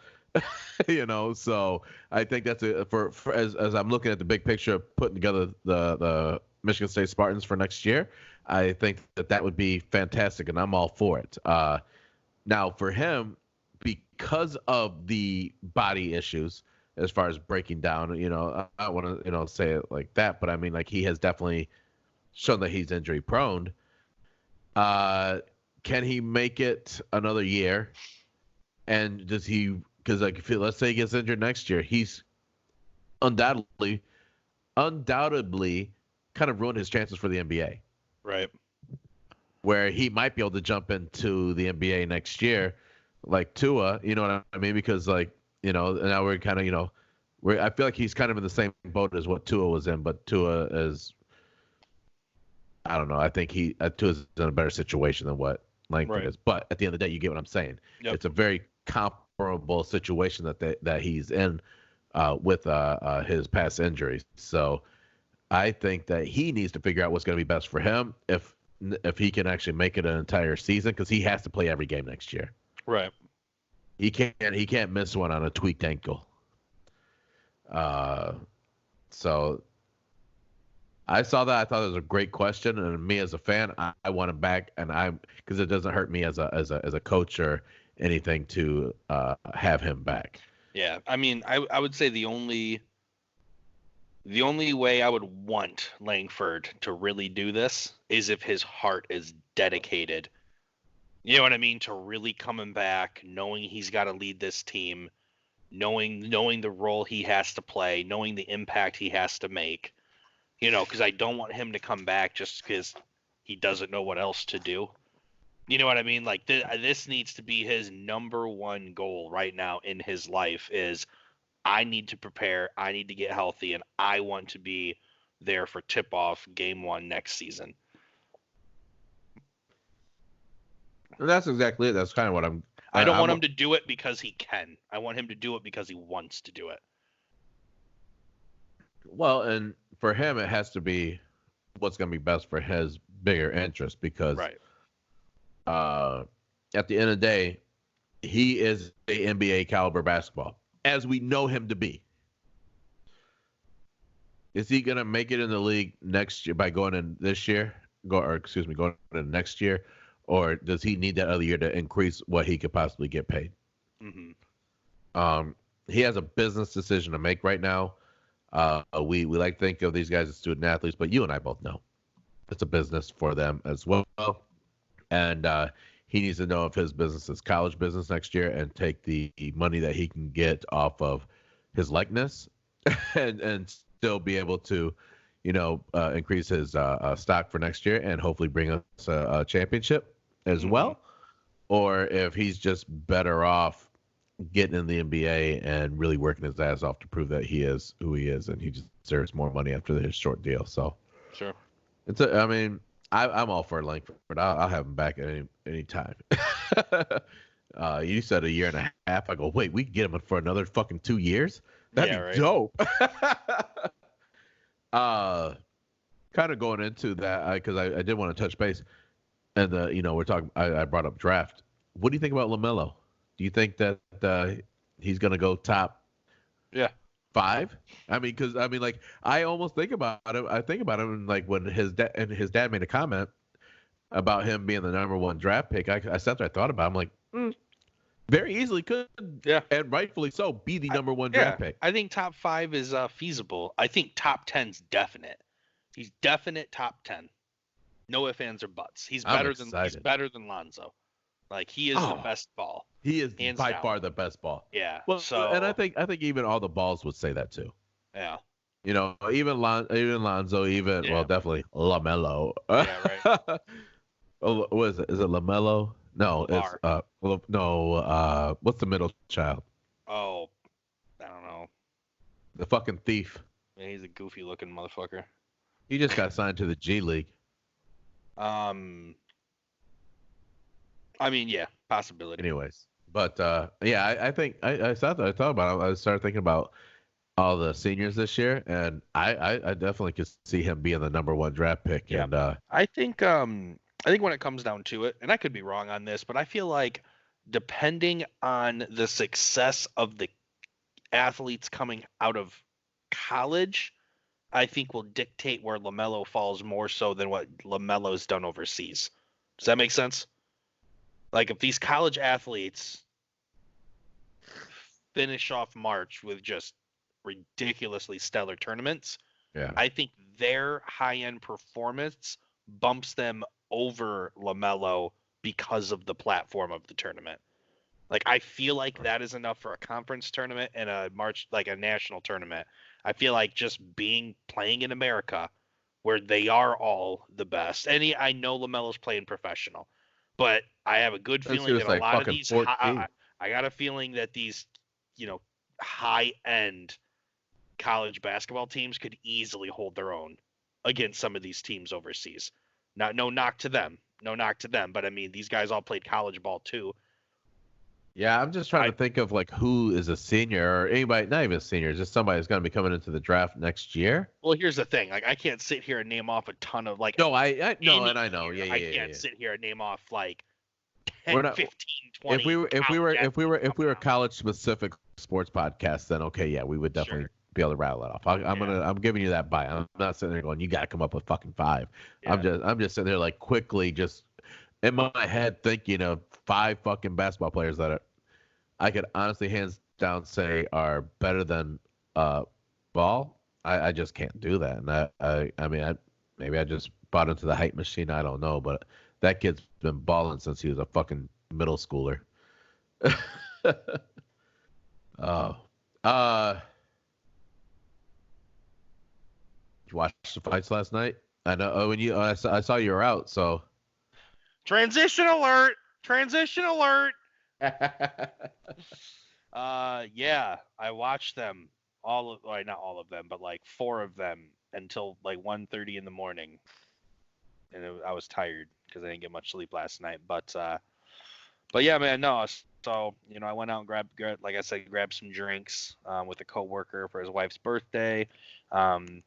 You know, so I think that's for as I'm looking at the big picture of putting together the Michigan State Spartans for next year, I think that would be fantastic, and I'm all for it. Now for him, because of the body issues, as far as breaking down, you know, I don't want to, say it like that, but I mean, like, he has definitely shown that he's injury prone. Can he make it another year? And does he? Because, like, let's say he gets injured next year, he's undoubtedly kind of ruined his chances for the NBA. Right. Where he might be able to jump into the NBA next year, like Tua, you know what I mean? Because, like, now we're kind of, I feel like he's kind of in the same boat as what Tua was in, but Tua is, I don't know. I think Tua's in a better situation than what Langford is. But at the end of the day, you get what I'm saying. Yep. It's a very comparable situation that he's in with his past injuries. So I think that he needs to figure out what's going to be best for him if he can actually make it an entire season, because he has to play every game next year. Right. He can't miss one on a tweaked ankle. So I saw that. I thought it was a great question, and me as a fan, I want him back, and because it doesn't hurt me as a coach or anything to have him back. Yeah, I mean, I would say the only way I would want Langford to really do this is if his heart is dedicated. You know what I mean? To really coming back, knowing he's got to lead this team, knowing the role he has to play, knowing the impact he has to make. You know, because I don't want him to come back just because he doesn't know what else to do. You know what I mean? Like, this needs to be his number one goal right now in his life is, I need to prepare, I need to get healthy, and I want to be there for tip-off game 1 next season. And that's exactly it. That's kind of what I don't want him to do it because he can. I want him to do it because he wants to do it. Well, and for him, it has to be what's going to be best for his bigger interest, because at the end of the day, he is a NBA caliber basketball, as we know him to be. Is he going to make it in the league next year by going in this year? Going in next year? Or does he need that other year to increase what he could possibly get paid? Mm-hmm. He has a business decision to make right now. We like to think of these guys as student athletes, but you and I both know it's a business for them as well. And he needs to know if his business is college business next year and take the money that he can get off of his likeness and still be able to, increase his stock for next year and hopefully bring us a championship as well. Or if he's just better off getting in the NBA and really working his ass off to prove that he is who he is, and he just deserves more money after his short deal. So sure, I'm all for Langford. I'll have him back at any time. You said a year and a half. I go, wait, we can get him for another fucking 2 years? That'd be dope. Kind of going into that, because I did want to touch base. and we're talking. I brought up draft. What do you think about LaMelo? Do you think that he's gonna go top? Yeah. 5? I mean, because like I almost think about him. I think about him like when his dad made a comment about him being the number 1 draft pick. I sat there, I thought about it. I'm like, very easily could, yeah, and rightfully so, be the number 1 draft pick. I think top 5 is feasible. I think top 10's definite. He's definite top 10. No ifs, ands, or buts. He's better than Lonzo. Like he is the best ball. He is by down. far the best ball. Yeah. Well, and I think even all the balls would say that too. Yeah. Even Lonzo, well, definitely LaMelo. Yeah, right. What is it? Is it LaMelo? No, Lamar. it's what's the middle child? Oh, I don't know. The fucking thief. Yeah, he's a goofy looking motherfucker. He just got signed to the G League. I mean, yeah, possibility. Anyways, but I think I thought about it. I started thinking about all the seniors this year, and I definitely could see him being the number 1 draft pick. Yeah. And I think when it comes down to it, and I could be wrong on this, but I feel like depending on the success of the athletes coming out of college, I think will dictate where LaMelo falls more so than what LaMelo's done overseas. Does that make sense? Like if these college athletes finish off March with just ridiculously stellar tournaments, I think their high-end performance bumps them over LaMelo because of the platform of the tournament. Like I feel like that is enough for a conference tournament and a national tournament. I feel like just playing in America where they are all the best. And I know LaMelo's playing professional, but I have a good feeling that a lot of these I got a feeling that these, high-end college basketball teams could easily hold their own against some of these teams overseas. No knock to them, but I mean these guys all played college ball too. Yeah, I'm just trying to think of like who is a senior or anybody, not even a senior, just somebody who's going to be coming into the draft next year. Well, here's the thing: like I can't sit here and name off a ton of like. No, I know, and I know. I can't sit here and name off like 10, 15, 20. If we were a college specific sports podcast, then okay, yeah, we would definitely be able to rattle it off. I'm giving you that buy. I'm not sitting there going, you got to come up with fucking 5. Yeah. I'm just sitting there like quickly just in my head thinking of 5 fucking basketball players that I could honestly hands down say are better than Ball. I just can't do that. And I mean maybe I just bought into the hype machine. I don't know, but that kid's been balling since he was a fucking middle schooler. Did you watch the fights last night? I know when I saw you were out, so. Transition alert! Yeah, I watched them not all of them, but like 4 of them until like 1:30 in the morning, and I was tired because I didn't get much sleep last night. But yeah, man, no. So I went out and grabbed some drinks with a coworker for his wife's birthday. And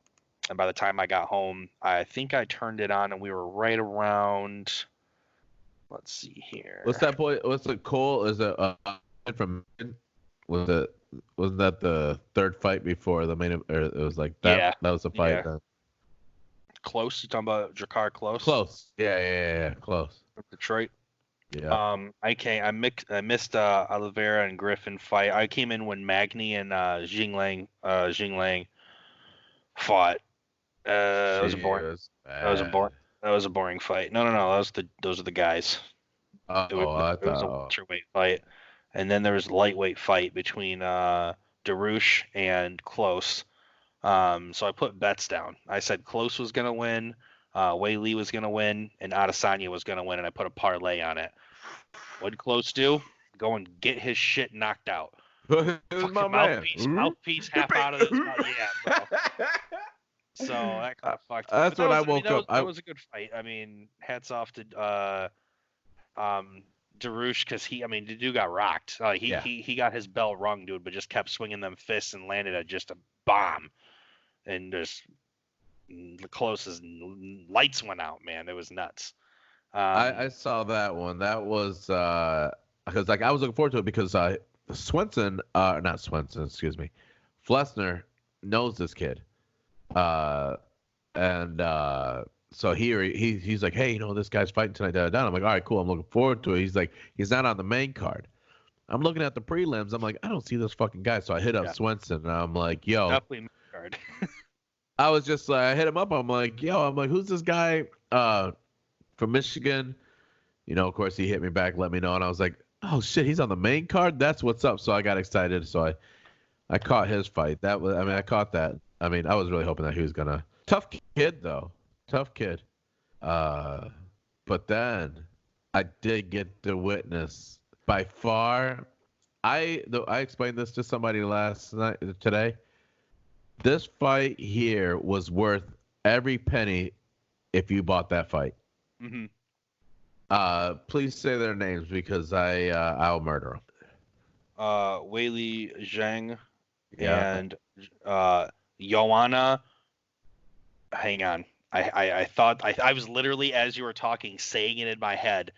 by the time I got home, I think I turned it on, and we were right around. Let's see here. What's that boy? What's it? Cole? Is it from? Wasn't that the 3rd fight before the main? Or it was like that. Yeah. That was the fight. Yeah. Close. You talking about Jakar Close? Close. Yeah. Close. Detroit. Yeah. I missed Oliveira and Griffin fight. I came in when Magny and Jing Lang fought. That was a boring fight. No. Those are the guys. It was a welterweight fight, and then there was a lightweight fight between Darush and Close. So I put bets down. I said Close was gonna win, Weili was gonna win, and Adesanya was gonna win, and I put a parlay on it. What did Close do? Go and get his shit knocked out. Mouthpiece half out of this. Yeah, bro. So that kind of fucked. That's what I woke up. That was a good fight. I mean, hats off to Darush because the dude got rocked. He got his bell rung, dude, but just kept swinging them fists and landed just a bomb. And just the closest lights went out, man. It was nuts. I saw that one. That was because like I was looking forward to it because not Swenson, excuse me, Flessner knows this kid, uh, and so he's like, hey, this guy's fighting tonight. I'm like, all right, cool. I'm looking forward to it. He's like, he's not on the main card. I'm looking at the prelims. I'm like, I don't see this fucking guy. So I hit up Swenson, and I'm like, yo, definitely main card. I was just like, I hit him up. I'm like, who's this guy from Michigan? Of course, he hit me back, let me know, and I was like, oh shit, he's on the main card. That's what's up. So I got excited. So I caught his fight. I caught that. I was really hoping that he was gonna. Tough kid though. Tough kid. But then I did get to witness by far. I explained this to somebody today. This fight here was worth every penny if you bought that fight. Mm-hmm. Please say their names because I'll murder them. Weili, Zhang, and Joanna. Hang on. I thought I was literally, as you were talking, saying it in my head.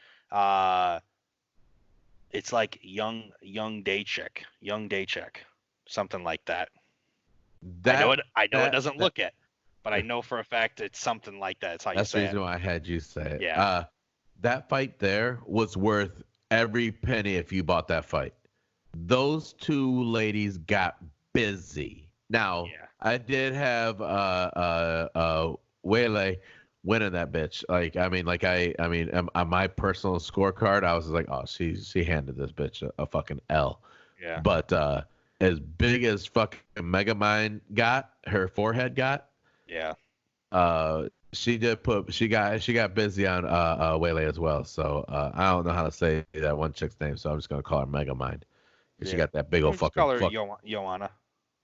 It's like young Jedrzejczyk, something like that. I know it doesn't look it, but I know for a fact it's something like that. It's how you say it. That's the reason why I had you say it. Yeah. That fight there was worth every penny if you bought that fight. Those two ladies got busy. Now, I did have Weili winning that bitch. On my personal scorecard, I was like, oh, she handed this bitch a fucking L. Yeah. But as big as fucking Megamind got, her forehead got. Yeah. She got busy on Weili as well. So I don't know how to say that one chick's name, so I'm just gonna call her Megamind. Because she got that big old fucking. Call her Joanna.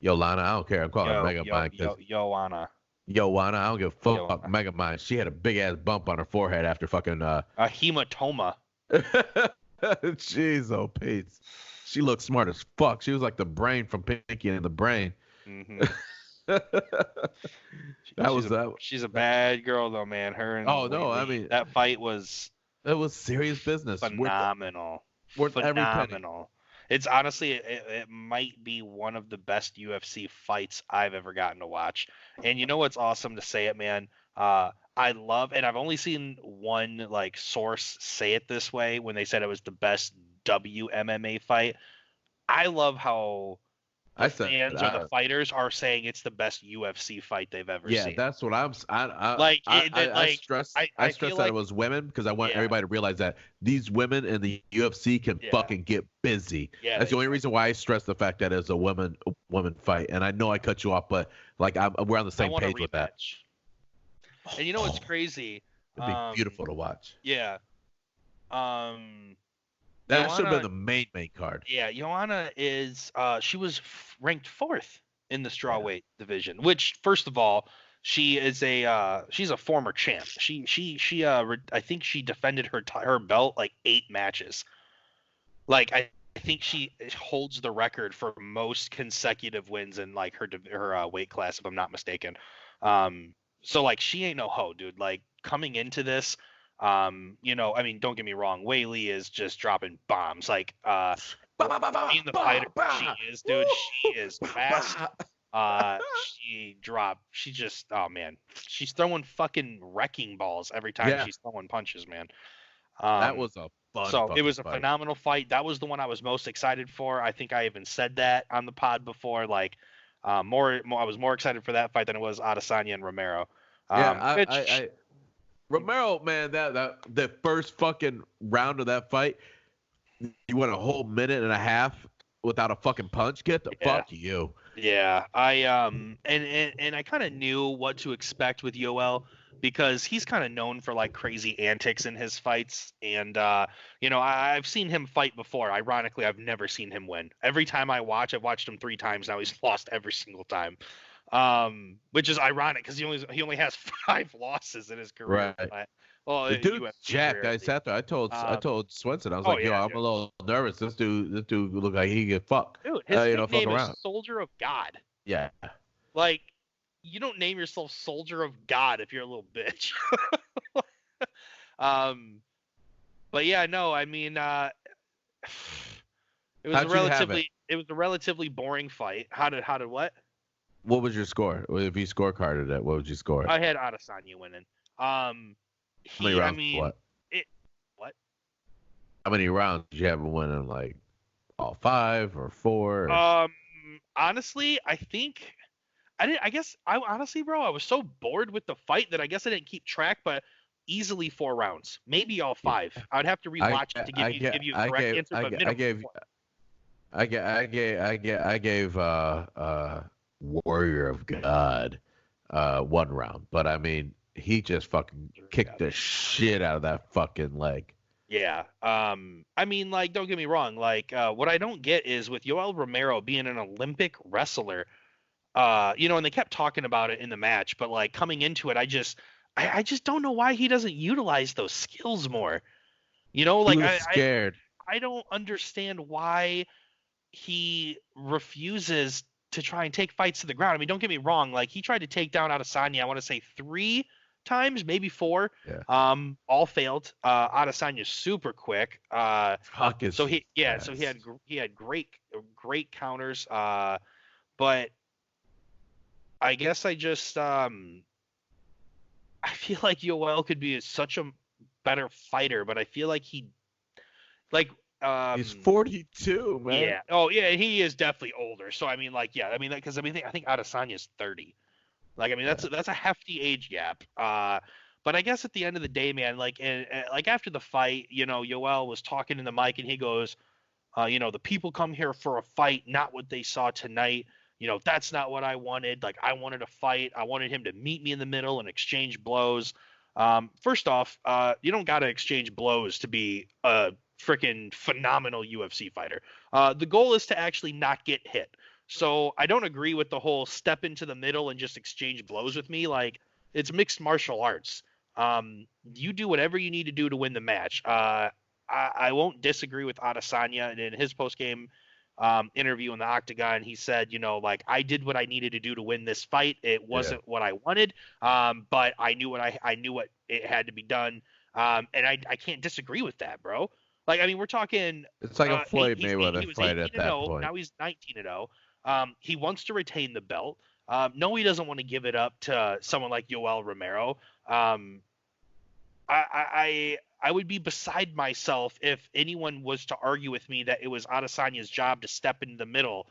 Yolanda, I don't care. I'm calling her Megamind. Joanna. Joanna, I don't give a fuck. Megamind. She had a big ass bump on her forehead after fucking. A hematoma. Jeez, oh Pete. She looked smart as fuck. She was like the brain from Pinky and the Brain. Mm-hmm. She's a bad girl though, man. Her and that fight was. It was serious business. Phenomenal. Worth every penny. It's honestly, it might be one of the best UFC fights I've ever gotten to watch. And you know what's awesome to say it, man? I love, and I've only seen one source say it this way when they said it was the best WMMA fight. I love how fans or the fighters are saying it's the best UFC fight they've ever seen. Yeah, that's what I stress that it was women because I want everybody to realize that these women in the UFC can fucking get busy. Yeah, that's the only reason why I stress the fact that it's a woman fight. And I know I cut you off, but we're on the same page with that. And you know what's crazy? It'd be beautiful to watch. Yeah. That should have been the main card. Yeah, Joanna is she was ranked 4th in the strawweight division, which first of all, she's a former champ. I think she defended her belt 8 matches. I think she holds the record for most consecutive wins in her weight class, if I'm not mistaken. So she ain't no hoe, dude. Coming into this, don't get me wrong, Weili is just dropping bombs. Being the fighter she is, dude, she is fast. She's throwing fucking wrecking balls every time she's throwing punches, man. That was a fun. So it was a phenomenal fight. That was the one I was most excited for. I think I even said that on the pod before. I was more excited for that fight than it was Adesanya and Romero. Romero, man, that the first fucking round of that fight, you went a whole minute and a half without a fucking punch. Get the fuck you. Yeah, and I kind of knew what to expect with Yoel because he's kind of known for crazy antics in his fights, and I've seen him fight before. Ironically, I've never seen him win. Every time I've watched him 3 times now. He's lost every single time. Which is ironic because he only has 5 losses in his career. Right. The dude's jacked. I sat there. I told Swenson, I was I'm a little nervous. This dude look like he get fucked. Dude, his nickname is Soldier of God. Yeah. You don't name yourself Soldier of God if you're a little bitch. But yeah, no, I mean, How'd you have it? it was a relatively boring fight. How did what? What was your score? If you scorecarded it, what would you score it? I had Adesanya winning. Um, How many I rounds? mean, What? it what? How many rounds did you have him winning? Like all 5 or 4? Honestly, I think I didn't. I guess I honestly, bro, I was so bored with the fight that I guess I didn't keep track. But easily 4 rounds, maybe all Yeah. 5. I'd have to rewatch it to give you a correct answer, but I minimum gave 4. I gave Warrior of God 1 round, but I mean he just fucking kicked the shit out of that fucking leg. Yeah. I mean, like, don't get me wrong. Like, what I don't get is with Yoel Romero being an Olympic wrestler, and they kept talking about it in the match, but like coming into it, I just don't know why he doesn't utilize those skills more. He Like was scared. I don't understand why he refuses to try and take fights to the ground. I mean, don't get me wrong. Like he tried to take down Adesanya, I want to say 3 times, maybe 4. Yeah. All failed. Adesanya's super quick. Fuck his So he ass. he had great counters. But I guess I feel like Yoel could be such a better fighter, but I feel like like He's 42, man. yeah. Oh yeah, he is definitely older. So I mean, like, yeah, I mean, because I think Adesanya's 30. Like, I mean, that's a hefty age gap. But I guess at the end of the day, man, like, like after the fight, Yoel was talking in the mic and he goes, the people come here for a fight, not what they saw tonight. That's not what I wanted. Like, I wanted a fight. I wanted him to meet me in the middle and exchange blows. First off, you don't got to exchange blows to be a freaking phenomenal UFC fighter. The goal is to actually not get hit. So I don't agree with the whole step into the middle and just exchange blows with me. Like, it's mixed martial arts. You do whatever you need to do to win the match. I won't disagree with Adesanya. And in his post-game interview in the Octagon, he said, like, I did what I needed to do to win this fight. It wasn't what I wanted, but I knew what it had to be done. And I can't disagree with that, bro. Like, I mean, we're talking. It's like a Floyd He Mayweather was fight at that 18-0. point. Now he's 19-0. He wants to retain the belt. No, he doesn't want to give it up to someone like Yoel Romero. I would be beside myself if anyone was to argue with me that it was Adesanya's job to step into the middle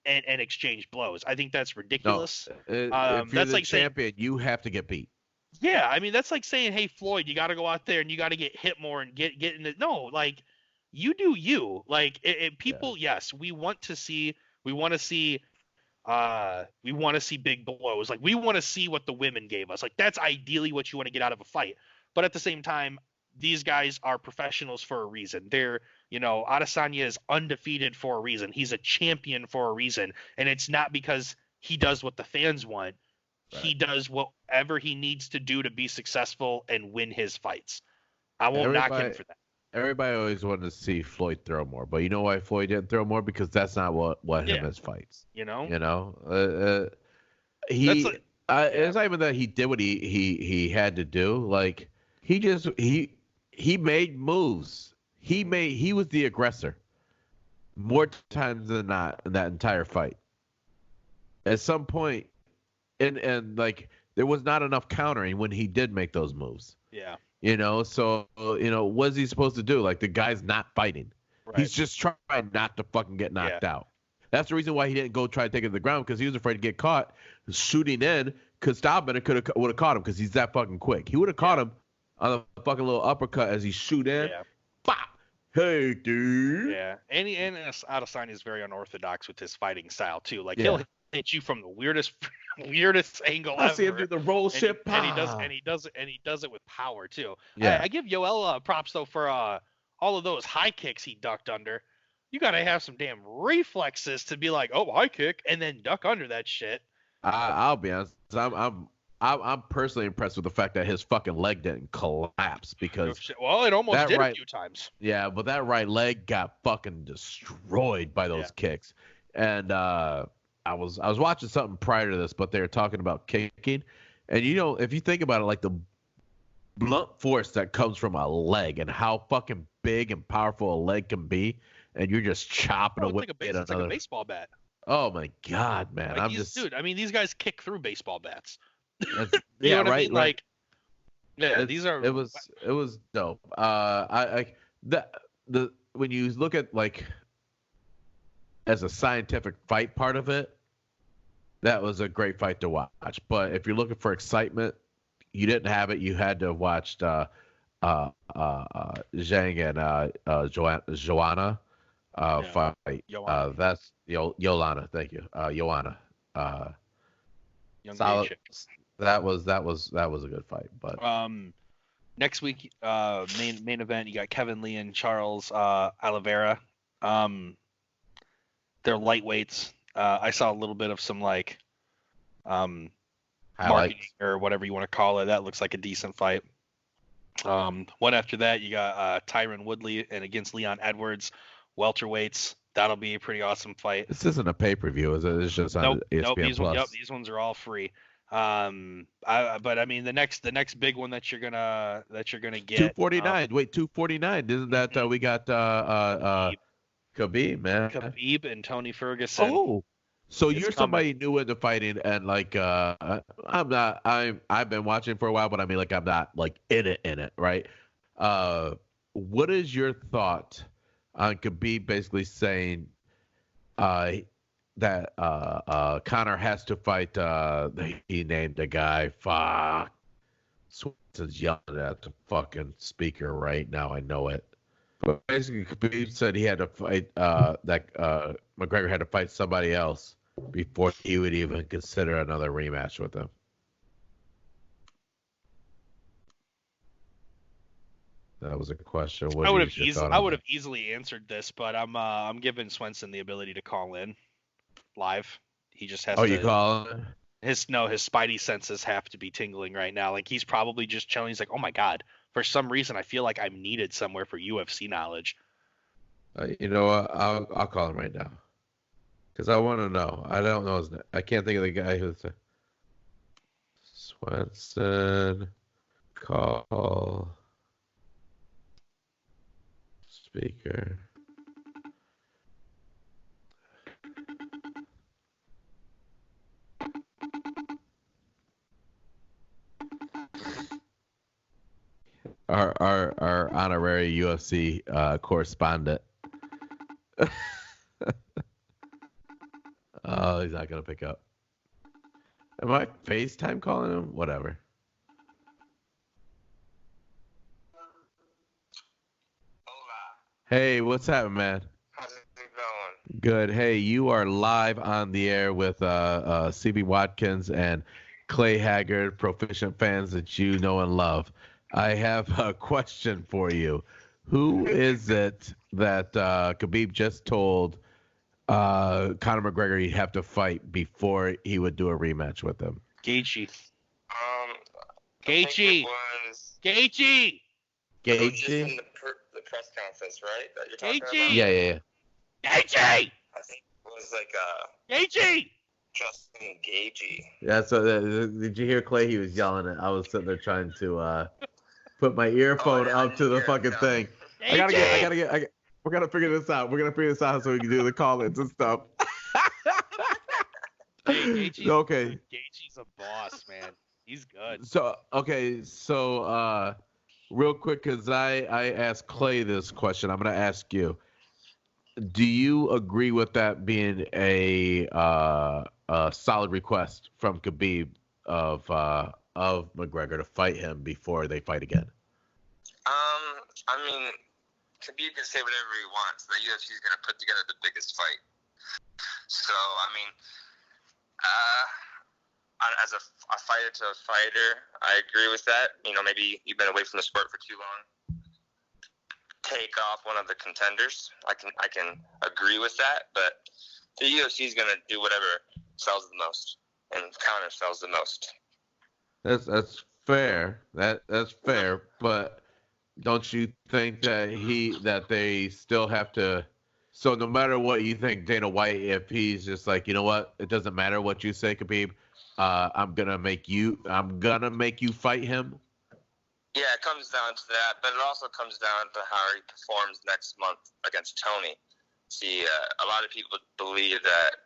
and exchange blows. I think that's ridiculous. No, if you're that's the like champion, you have to get beat. Yeah, I mean, that's like saying, hey, Floyd, you got to go out there and you got to get hit more and get in the. No, like, you do you. Like, people, yes, we want to see big blows. Like, we want to see what the women gave us. Like, that's ideally what you want to get out of a fight. But at the same time, these guys are professionals for a reason. They're, Adesanya is undefeated for a reason. He's a champion for a reason. And it's not because he does what the fans want. Right. He does whatever he needs to do to be successful and win his fights. I won't knock him for that. Everybody always wanted to see Floyd throw more, but you know why Floyd didn't throw more? Because that's not what him as fights. It's not even that he did what he had to do. Like he made moves. He was the aggressor more times than not in that entire fight. At some point, and like there was not enough countering when he did make those moves. Yeah. So what's he supposed to do? Like, the guy's not fighting. Right. He's just trying not to fucking get knocked out. That's the reason why he didn't go try to take it to the ground, because he was afraid to get caught. Shooting in could stop him and would have caught him because he's that fucking quick. He would have caught him on a fucking little uppercut as he shoot in. Yeah. Bop! Hey, dude. Yeah. And Adesanya is very unorthodox with his fighting style too. Like, he'll hit you from the weirdest angle ever. I see him do the roll ship, and he does it with power too. Yeah. I give Yoel props though for all of those high kicks he ducked under. You gotta have some damn reflexes to be like, oh, high kick, and then duck under that shit. I'll be honest, I'm personally impressed with the fact that his fucking leg didn't collapse, because it almost did a few times. Yeah, but that right leg got fucking destroyed by those kicks. And I was watching something prior to this, but they were talking about kicking, and if you think about it, like the blunt force that comes from a leg and how fucking big and powerful a leg can be, and you're just chopping away it's like a baseball bat. Oh my god, man! Like dude. I mean, these guys kick through baseball bats. You know what I mean? Like, yeah, these are. It was dope. When you look at like as a scientific fight part of it, that was a great fight to watch. But if you're looking for excitement, you didn't have it. You had to have watched Zhang and Joanna fight. That's Yolanda. Thank you, Joanna. Young solid. That was a good fight. But next week, main event, you got Kevin Lee and Charles Oliveira. They're lightweights. I saw a little bit of some like marketing or whatever you want to call it. That looks like a decent fight. One after that, you got Tyron Woodley and against Leon Edwards, welterweights. That'll be a pretty awesome fight. This isn't a pay-per-view, is it? It's just on ESPN Plus. These ones are all free. But I mean, the next big one that you're gonna get. 249. Wait, 249. Isn't that we got Khabib, man? Khabib and Tony Ferguson. Oh, so you're somebody new into fighting, and like I'm not. I've been watching for a while, but I mean, like I'm not like in it, right? What is your thought on Khabib basically saying that Conor has to fight? He named the guy. Fuck. Swanson's yelling at the fucking speaker right now. I know it. But basically, Khabib said he had to fight that McGregor had to fight somebody else before he would even consider another rematch with him. That was a question. I would have easily answered this, but I'm giving Swenson the ability to call in live. He just has to. Oh, you call him? His spidey senses have to be tingling right now. Like he's probably just chilling. He's like, oh my god. For some reason, I feel like I'm needed somewhere for UFC knowledge. You know what? I'll call him right now. Because I want to know. I don't know his name. I can't think of the guy who's Swenson. Call. Speaker. Our honorary UFC correspondent. Oh, he's not gonna pick up. Am I FaceTime calling him? Whatever. Hola. Hey, what's happening, man? How's it going? Good. Hey, you are live on the air with CB Watkins and Clay Haggard, Proficient fans that you know and love. I have a question for you. Who is it that Khabib just told Conor McGregor he'd have to fight before he would do a rematch with him? Gaethje. Gaethje. Gaethje. Gaethje. The press conference, right? That you're talking about? Yeah. Gaethje. I think it was like Gaethje. Justin Gaethje. Yeah. So did you hear Clay? He was yelling it. I was sitting there trying to put my earphone up to the fucking thing. We're gonna figure this out. We're gonna figure this out so we can do the call-ins and stuff. Gaethje's a boss, man. He's good. So real quick, because I asked Clay this question, I'm gonna ask you. Do you agree with that being a solid request from Khabib of McGregor to fight him before they fight again? I mean, Khabib can say whatever he wants. The UFC is going to put together the biggest fight. So, I mean, as a fighter to a fighter, I agree with that. You know, maybe you've been away from the sport for too long. Take off one of the contenders. I can agree with that, but the UFC is going to do whatever sells the most, and Conor sells the most. That's fair. That's fair, but don't you think that they still have to? So no matter what you think, Dana White, if he's just like, you know what, it doesn't matter what you say, Khabib, I'm gonna make you fight him. Yeah, it comes down to that, but it also comes down to how he performs next month against Tony. See, a lot of people believe that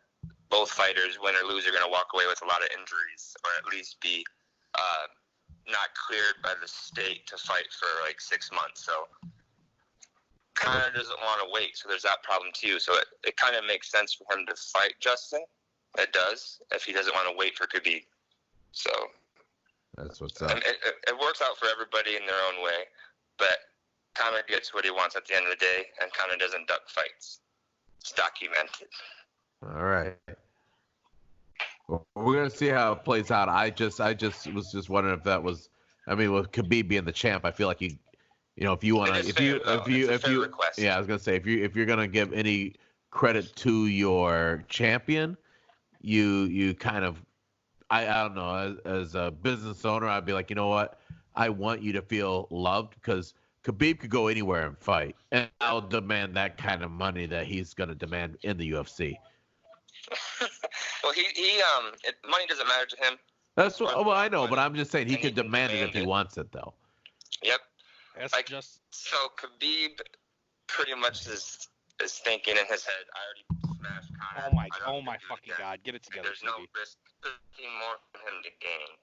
both fighters, win or lose, are going to walk away with a lot of injuries, or at least be not cleared by the state to fight for like 6 months. So Conor doesn't want to wait, so there's that problem too. So it kind of makes sense for him to fight Justin. It does, if he doesn't want to wait for Khabib. So that's what's up. It works out for everybody in their own way, but Conor gets what he wants at the end of the day, and Conor doesn't duck fights. It's documented. All right. Well, we're gonna see how it plays out. I just was just wondering if that was. I mean, with Khabib being the champ, I feel like if you want to, if you, yeah, I was gonna say if you're gonna give any credit to your champion, you kind of, I don't know, as a business owner, I'd be like, you know what, I want you to feel loved, because Khabib could go anywhere and fight, and I'll demand that kind of money that he's gonna demand in the UFC. Well, money doesn't matter to him. That's what. Well, I know, but I'm just saying he could demand it if he wants it, though. Yep. That's like, just so Khabib pretty much is thinking in his head, I already smashed Conor. Oh my fucking God, get it together. There's no risk. There's more for him to gain.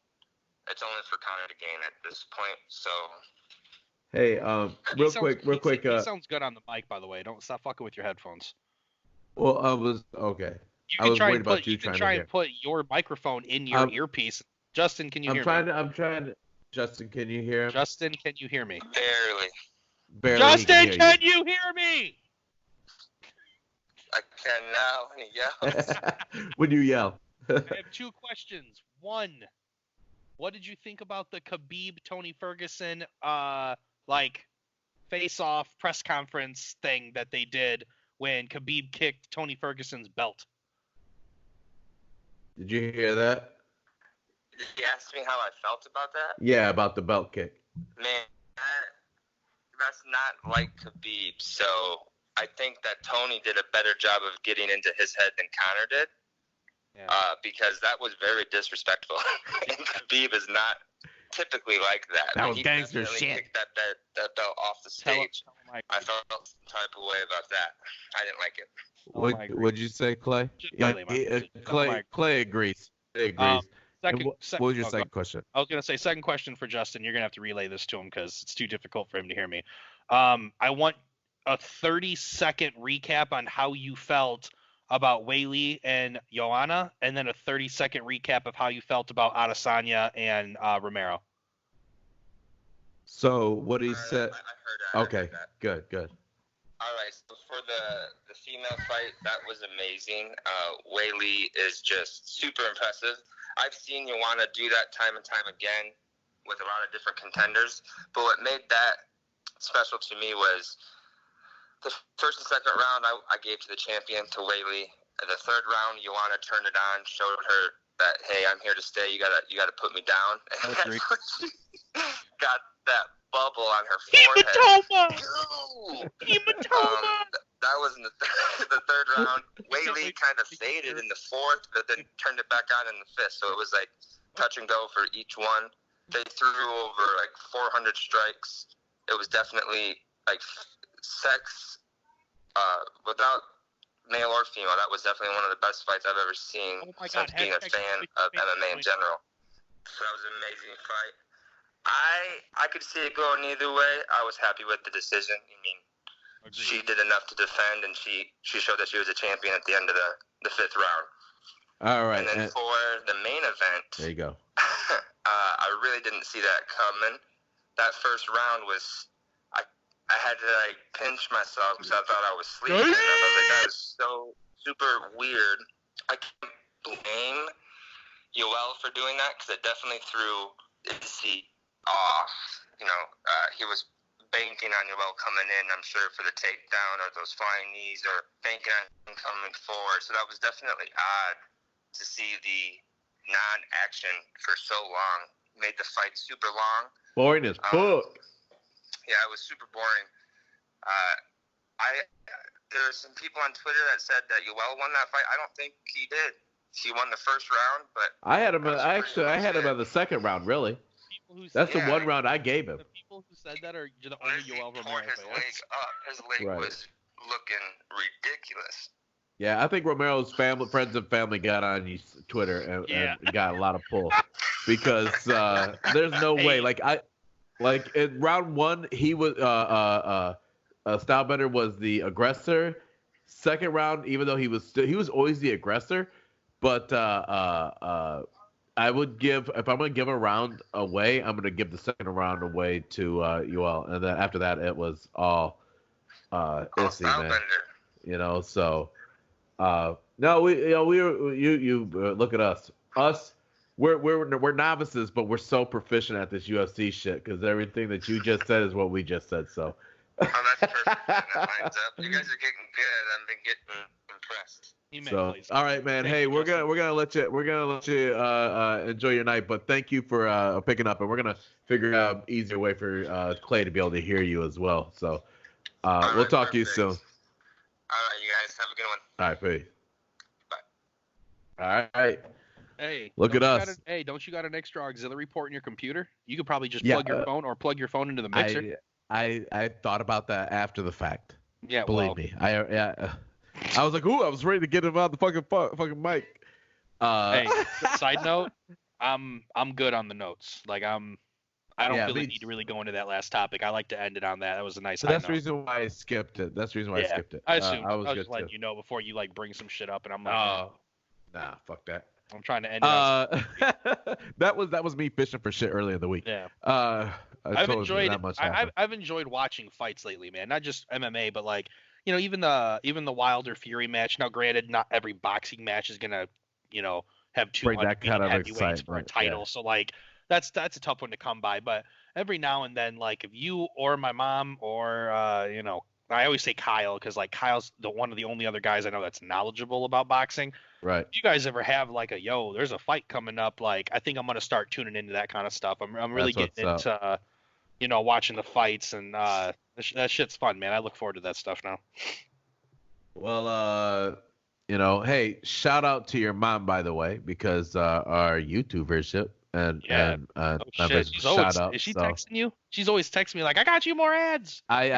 It's only for Conor to gain at this point. So. Hey, real quick. He sounds good on the mic, by the way. Don't stop fucking with your headphones. Well, I was okay. You can try and put your microphone in your earpiece. Justin, can you hear me? I'm trying to. Justin, can you hear him? Justin, can you hear me? Barely. Justin, can you hear me? I can now. When he yells. When you yell. I have 2 questions. 1, what did you think about the Khabib Tony Ferguson face-off press conference thing that they did when Khabib kicked Tony Ferguson's belt? Did you hear that? Did you ask me how I felt about that? Yeah, about the belt kick. Man, that's not like Khabib. So I think that Tony did a better job of getting into his head than Conor did. Yeah. Because that was very disrespectful. And Khabib is not typically like that. That was gangster shit. Kicked that belt off the stage. I felt some type of way about that. I didn't like it. What'd you say, Clay? Yeah, Clay agrees. What was your second question? I was going to say, second question for Justin. You're going to have to relay this to him because it's too difficult for him to hear me. I want a 30-second recap on how you felt about Weili and Joanna, and then a 30-second recap of how you felt about Adesanya and Romero. So what he said. I heard okay, that. Good. All right, so for the female fight, that was amazing. Weili is just super impressive. I've seen Joanna do that time and time again with a lot of different contenders, but what made that special to me was the first and second round I gave to the champion, to Weili. The third round, Joanna turned it on, showed her that, hey, I'm here to stay. You gotta put me down. And got that bubble on her forehead. Hematoma! That was in the third round. Weili kind of faded in the fourth, but then turned it back on in the fifth. So it was like touch and go for each one. They threw over like 400 strikes. It was definitely like sex without male or female. That was definitely one of the best fights I've ever seen since being a fan of MMA in general. So that was an amazing fight. I could see it going either way. I was happy with the decision. I mean, she did enough to defend, and she showed that she was a champion at the end of the fifth round. All right. And then for the main event, there you go. I really didn't see that coming. That first round was, I had to like pinch myself because I thought I was sleeping. I was like, that is so super weird. I can't blame Yoel for doing that because it definitely threw Izzy off. He was banking on Yoel coming in, I'm sure, for the takedown or those flying knees, or banking on him coming forward. So that was definitely odd to see the non-action for so long. Made the fight super long. Boring as fuck. Yeah, it was super boring. There were some people on Twitter that said that Yoel won that fight. I don't think he did. He won the first round, but I had him. I had him in the second round, really. That's the one round I gave him. The people who said that are the only Yoel Romero fans. His leg up. His leg was looking ridiculous. Yeah, I think Romero's friends and family got on Twitter and got a lot of pull because there's no way. Like in round one, he was Stylebender was the aggressor. Second round, even though he was always the aggressor, but I would give, if I'm gonna give a round away, I'm gonna give the second round away to Yoel, and then after that it was all Issy, man. You know, so no, we look at us. We're novices, but we're so proficient at this UFC shit because everything that you just said is what we just said. So. Oh, that's perfect. That lines up. You guys are getting good. I've been getting impressed. So, all right, man. Hey, we're gonna let you enjoy your night, but thank you for picking up, and we're gonna figure out an easier way for Clay to be able to hear you as well. So, we'll talk to you soon. All right, you guys have a good one. All right, peace. Bye. All right. Hey, look at us. Don't you got an extra auxiliary port in your computer? You could probably just plug your phone or plug your phone into the mixer. I thought about that after the fact. Yeah, believe me. I was like, ooh, I was ready to get him on the fucking mic. Hey, side note, I'm good on the notes. Like I don't feel the need to really go into that last topic. I like to end it on that. That was a nice. That's the reason why I skipped it. I skipped it. I assume. I was just letting you know before you like bring some shit up, and I'm like, nah, fuck that. I'm trying to end it. That was me fishing for shit earlier in the week. Yeah. I've enjoyed watching fights lately, man. Not just MMA, but like, you know, even the Wilder Fury match. Now, granted, not every boxing match is gonna, you know, have 200 heavyweights for a title. Yeah. So like, that's a tough one to come by. But every now and then, like, if you or my mom or you know, I always say Kyle because like Kyle's one of the only other guys I know that's knowledgeable about boxing. Right. If you guys ever have like there's a fight coming up, like I think I'm gonna start tuning into that kind of stuff. I'm really getting into you know, watching the fights and that shit's fun, man. I look forward to that stuff now. Well, you know, hey, shout out to your mom, by the way, because our YouTubership and shout out. Is she texting you? She's always texting me like, I got you more ads. I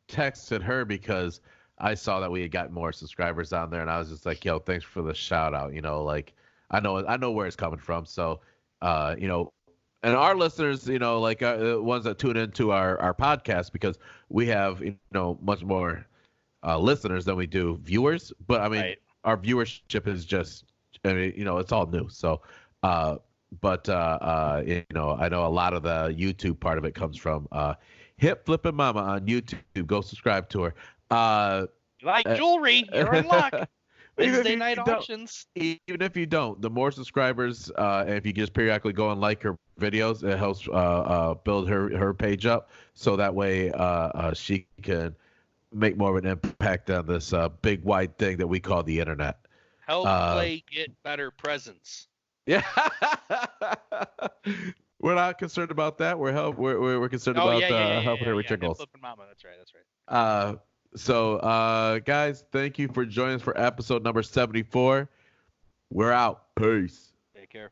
texted her because I saw that we had got more subscribers on there, and I was just like, yo, thanks for the shout out. You know, like I know where it's coming from. So, you know, and our listeners, you know, like ones that tune into our podcast, because we have, you know, much more listeners than we do viewers. But I mean, our viewership is just, I mean, you know, it's all new. So, you know, I know a lot of the YouTube part of it comes from Hip Flippin' Mama on YouTube. Go subscribe to her. You like jewelry? You're in luck. Wednesday night auctions. Even if you don't, the more subscribers, and if you just periodically go and like her videos, it helps build her page up, so that way she can make more of an impact on this big wide thing that we call the internet. Help Clay get better presents. Yeah. We're not concerned about that. We're concerned about helping her reach her goals. Mama. That's right. So, guys, thank you for joining us for episode number 74. We're out. Peace. Take care.